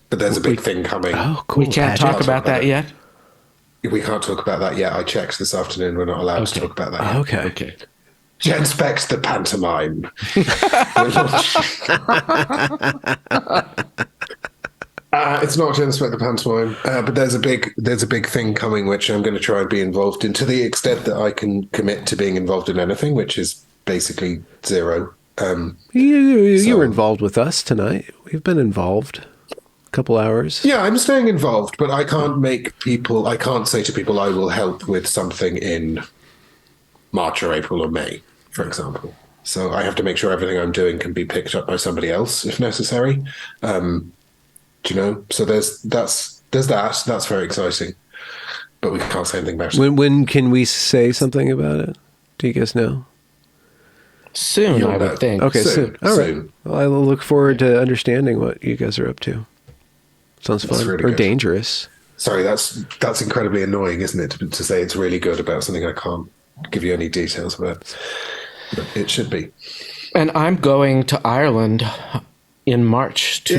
But there's a big thing coming. Oh, cool. We can't talk about that yet? We can't talk about that yet. I checked this afternoon. We're not allowed to talk about that yet. Okay. Genspect the pantomime. It's not Genspect the pantomime, but there's a big thing coming which I'm going to try and be involved in to the extent that I can commit to being involved in anything, which is basically zero. You were involved with us tonight. We've been involved. couple hours? Yeah, I'm staying involved, but I can't say to people, I will help with something in March or April or May, for example. So I have to make sure everything I'm doing can be picked up by somebody else if necessary. Do you know? So there's that. That's very exciting, but we can't say anything about it. When can we say something about it? Do you guys know? Soon, I would think. Okay, soon. All right. Soon. Well, I look forward to understanding what you guys are up to. Sounds fun really or good. Dangerous. Sorry, that's incredibly annoying, isn't it? To say it's really good about something I can't give you any details about. But it should be. And I'm going to Ireland in March to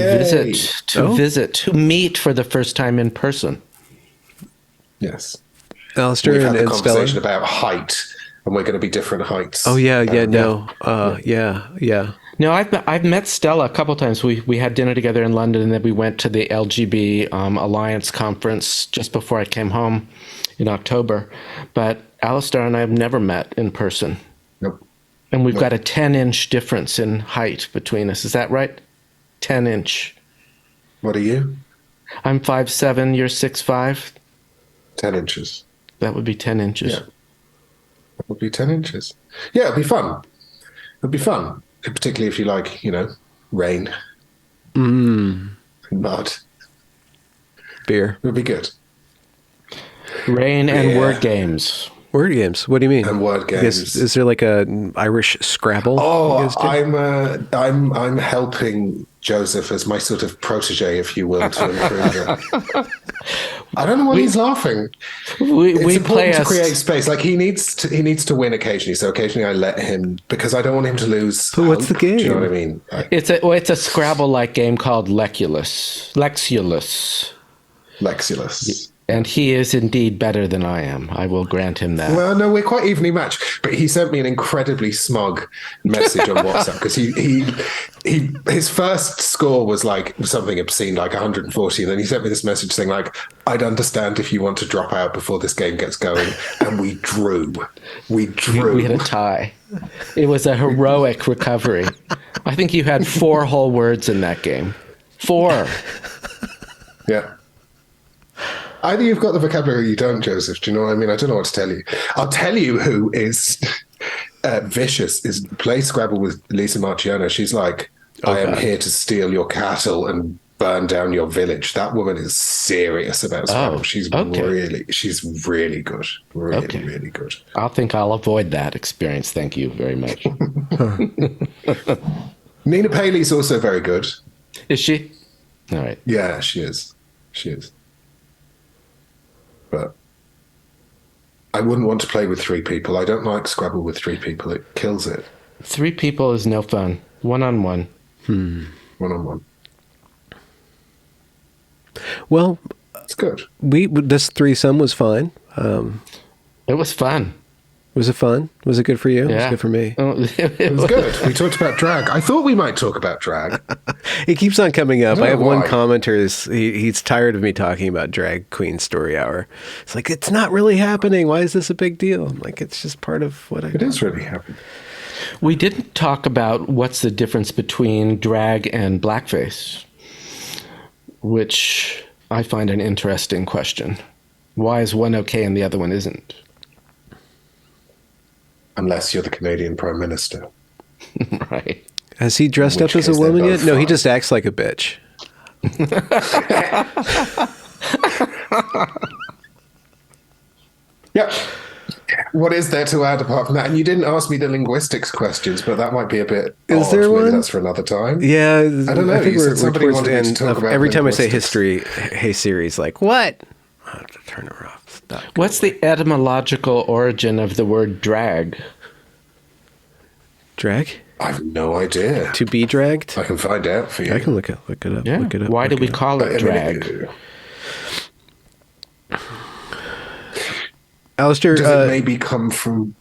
to meet for the first time in person. Yes. Alasdair We've had the and conversation Stella. about height, and we're going to be different heights. Oh yeah. No, I've met Stella a couple times. We had dinner together in London, and then we went to the LGB Alliance conference just before I came home in October. But Alasdair and I have never met in person. Nope. And we've got a 10-inch difference in height between us. Is that right? 10-inch. What are you? I'm 5'7", you're 6'5". 10 inches. That would be 10 inches. Yeah. That would be 10 inches. Yeah, it'd be fun. It'd be fun. Particularly if you like, rain. Mud. Beer. It would be good. Rain and word games. Word games. What do you mean? And word games. Is there like a Irish Scrabble? Oh, I'm helping Joseph as my sort of protege, if you will, to improve it. I don't know why he's laughing. It's important to create space. Like he needs to win occasionally. So occasionally I let him because I don't want him to lose. But what's the game? Do you know what I mean? It's a Scrabble-like game called Lexulus. And he is indeed better than I am. I will grant him that. Well, no, we're quite evenly matched. But he sent me an incredibly smug message on WhatsApp because his first score was like something obscene, like 140. And then he sent me this message saying, like, I'd understand if you want to drop out before this game gets going. And we drew. We had a tie. It was a heroic recovery. I think you had 4 whole words in that game. 4. Yeah. Either you've got the vocabulary or you don't, Joseph. Do you know what I mean? I don't know what to tell you. I'll tell you who is vicious, is play Scrabble with Lisa Marciano. She's like, I am here to steal your cattle and burn down your village. That woman is serious about Scrabble. She's really good. Really good. I'll avoid that experience. Thank you very much. Nina Paley's also very good. Is she? All right. Yeah, she is. She is. But I wouldn't want to play with 3 people. I don't like Scrabble with 3 people. It kills it. 3 people is no fun. 1-on-1. 1-on-1. Well, it's good. This threesome was fine. It was fun. Was it fun? Was it good for you? Yeah. It was good for me. It was good. We talked about drag. I thought we might talk about drag. It keeps on coming up. I have one why. commenter. He's tired of me talking about Drag Queen Story Hour. It's like, it's not really happening. Why is this a big deal? I'm like, it's just part of what I do. It is really happening. We didn't talk about what's the difference between drag and blackface, which I find an interesting question. Why is one okay and the other one isn't? Unless you're the Canadian Prime Minister. Right. Has he dressed up as a woman yet? No, he just acts like a bitch. Yep. What is there to add apart from that? And you didn't ask me the linguistics questions, but that might be a bit Is odd. there Maybe one? that's for another time. Yeah. I don't know. I think You we're said somebody towards wanted the me to end. talk about Every time I say linguistics. history, hey Siri's like, what? I have to turn her off. Stop. What's the etymological origin of the word drag? Drag? I have no idea. To be dragged? I can find out for you. I can look it up. Yeah. Look it up. Why do look we it up. call it drag? Alasdair, Does it maybe come from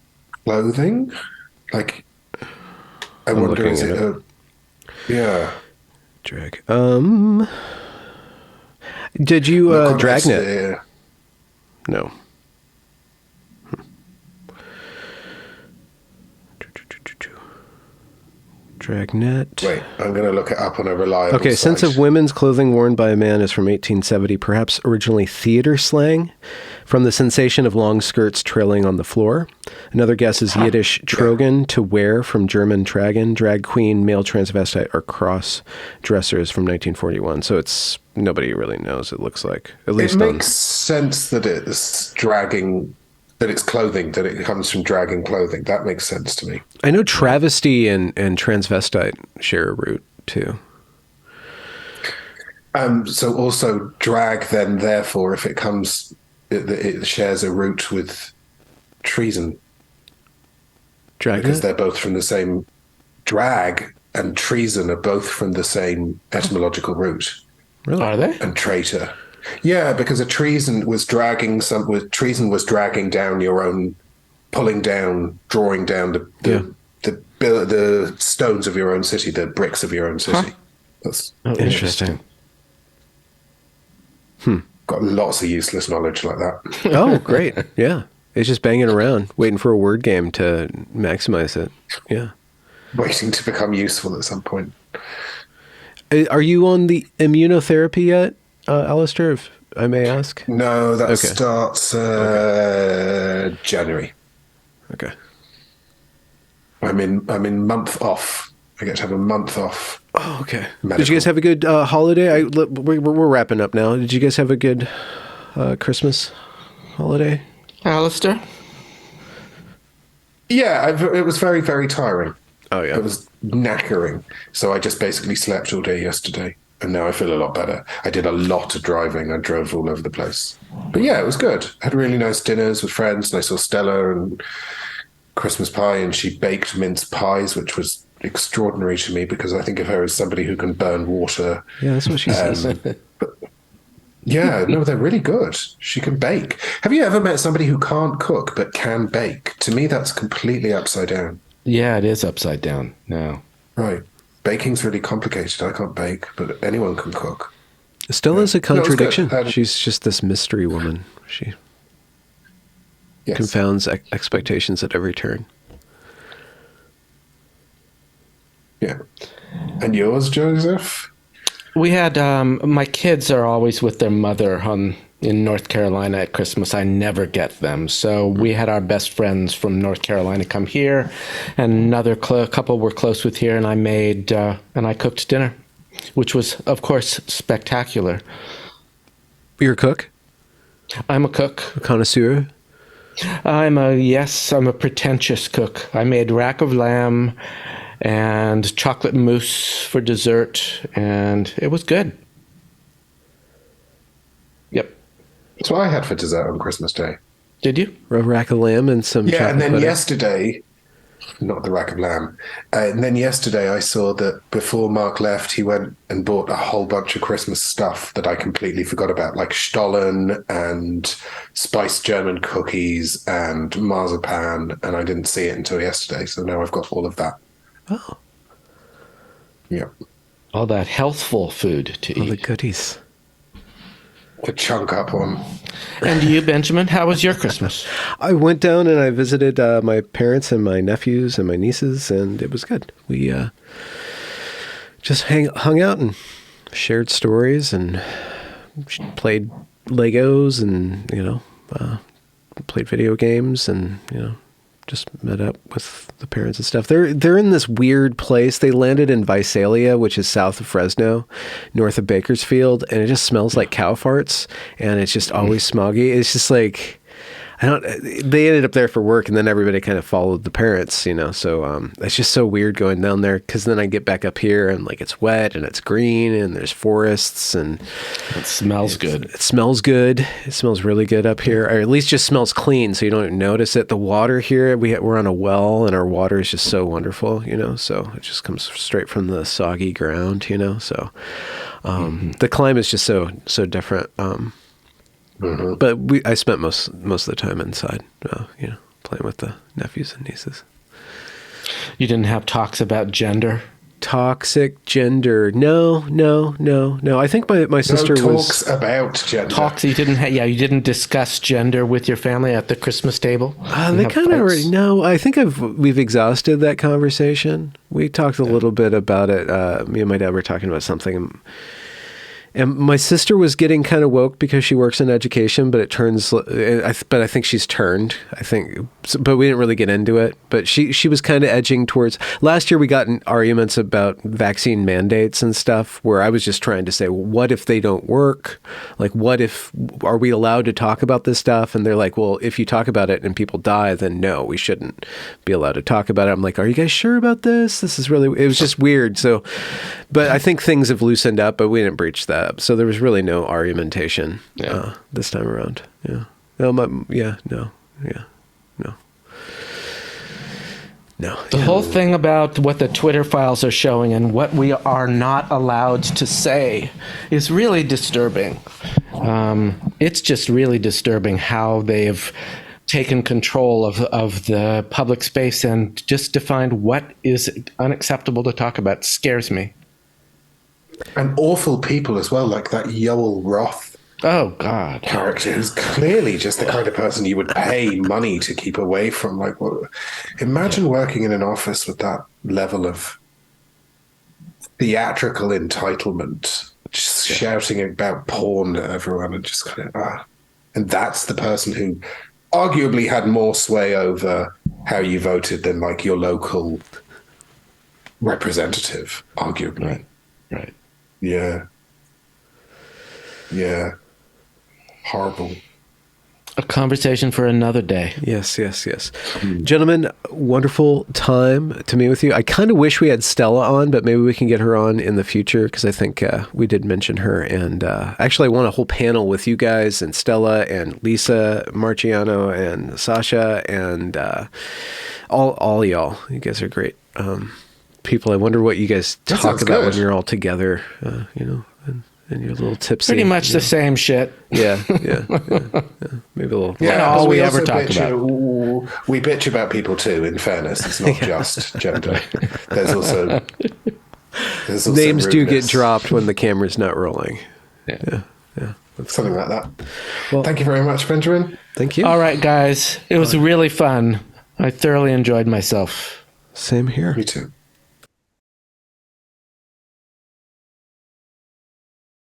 clothing? Like, I wonder, is it a... Yeah. Drag. Did you Dragnet? No. Dragnet. Wait, I'm going to look it up on a reliable Okay, site. sense of women's clothing worn by a man is from 1870, perhaps originally theater slang, from the sensation of long skirts trailing on the floor. Another guess is Yiddish trogan, to wear, from German tragen, drag queen, male transvestite, or cross dressers from 1941. So it's nobody really knows, it looks like. At least it makes sense that it's dragging, that it's clothing, that it comes from dragging clothing. That makes sense to me. I know travesty and transvestite share a root too. So also drag, then therefore, if it comes, it shares a root with treason. Drag because they're both from the same. Drag and treason are both from the same etymological root. Really? Are they? And traitor. Yeah, because a treason was dragging treason was dragging down your own, pulling down, drawing down the stones of your own city, the bricks of your own city. Huh. That's Interesting. got lots of useless knowledge like that. Oh, great. Yeah. It's just banging around, waiting for a word game to maximize it. Yeah. Waiting to become useful at some point. Are you on the immunotherapy yet, Alasdair, if I may ask? No, that starts January. Okay. I'm in month off. I get to have a month off. Oh, okay. Medical. Did you guys have a good holiday? We're wrapping up now. Did you guys have a good Christmas holiday? Alasdair? Yeah, it was very, very tiring. Oh, yeah. It was knackering. So I just basically slept all day yesterday. And now I feel a lot better. I did a lot of driving. I drove all over the place. But yeah, it was good. I had really nice dinners with friends. And I saw Stella and Christmas pie. And she baked mince pies, which was extraordinary to me because I think of her as somebody who can burn water. Yeah, that's what she says. Yeah, no, they're really good. She can bake. Have you ever met somebody who can't cook but can bake? To me, that's completely upside down. Yeah, it is upside down now. Right. Baking's really complicated. I can't bake, but anyone can cook. Stella's a contradiction. No, She's just this mystery woman. She confounds expectations at every turn. Yeah. And yours, Joseph? We had my kids are always with their mother in North Carolina at Christmas. I never get them, so we had our best friends from North Carolina come here, and another couple we're close with here, and I made and I cooked dinner, which was, of course, spectacular. You're a cook? I'm a cook. A connoisseur? I'm a pretentious cook. I made rack of lamb and chocolate mousse for dessert, and it was good. Yep. That's what I had for dessert on Christmas Day. Did you? A rack of lamb and some chocolate and then butter. yesterday, not the rack of lamb, and then yesterday I saw that before Mark left, he went and bought a whole bunch of Christmas stuff that I completely forgot about, like Stollen and spiced German cookies and marzipan, and I didn't see it until yesterday, so now I've got all of that. Oh. Yeah. All that healthful food to All eat. the goodies. To chunk up on. And you, Benjamin, how was your Christmas? I went down and I visited my parents and my nephews and my nieces, and it was good. We just hung out and shared stories and played Legos and, played video games and, just met up with the parents and stuff. They're in this weird place. They landed in Visalia, which is south of Fresno, north of Bakersfield, and it just smells like cow farts, and it's just always smoggy. It's just like, they ended up there for work, and then everybody kind of followed the parents, so it's just so weird going down there, because then I get back up here and like it's wet and it's green and there's forests and it smells good. It smells good. It smells really good up here, or at least just smells clean, so you don't even notice it. The water here, we're on a well, and our water is just so wonderful, so it just comes straight from the soggy ground, so the climate is just so different. But I spent most of the time inside, playing with the nephews and nieces. You didn't have talks about gender? toxic gender. No. I think my sister talks about gender. You didn't discuss gender with your family at the Christmas table. They kind of already know. I think we've exhausted that conversation. We talked a little bit about it. Me and my dad were talking about something. And my sister was getting kind of woke because she works in education, but but I think she's turned. But we didn't really get into it. But she was kind of edging towards. Last year we got in arguments about vaccine mandates and stuff, where I was just trying to say, well, what if they don't work? Like, are we allowed to talk about this stuff? And they're like, well, if you talk about it and people die, then no, we shouldn't be allowed to talk about it. I'm like, are you guys sure about this? It was just weird. So, but I think things have loosened up, but we didn't breach that. So there was really no argumentation this time around. Yeah. No. The whole thing about what the Twitter files are showing and what we are not allowed to say is really disturbing. It's just really disturbing how they've taken control of the public space and just defined what is unacceptable to talk about. It scares me. And awful people as well, like that Yoel Roth character, who's clearly just the kind of person you would pay money to keep away from. Like, imagine working in an office with that level of theatrical entitlement, just shouting about porn at everyone, and just kind of and that's the person who arguably had more sway over how you voted than like your local representative, arguably. Right. Yeah. Horrible. A conversation for another day. Yes. Gentlemen, wonderful time to meet with you. I kind of wish we had Stella on, but maybe we can get her on in the future, because I think we did mention her. And actually, I want a whole panel with you guys and Stella and Lisa Marciano and Sasha and all y'all. You guys are great people. I wonder what you guys talk about when you're all together, and your little tipsy. Pretty much the same shit. Yeah. Maybe a little. Yeah, all we ever talk about. We bitch about people too, in fairness. It's not just gender. There's also names do get dropped when the camera's not rolling. Yeah. Something like that. Well, thank you very much, Benjamin. Thank you. All right, guys. It was really fun. I thoroughly enjoyed myself. Same here. Me too.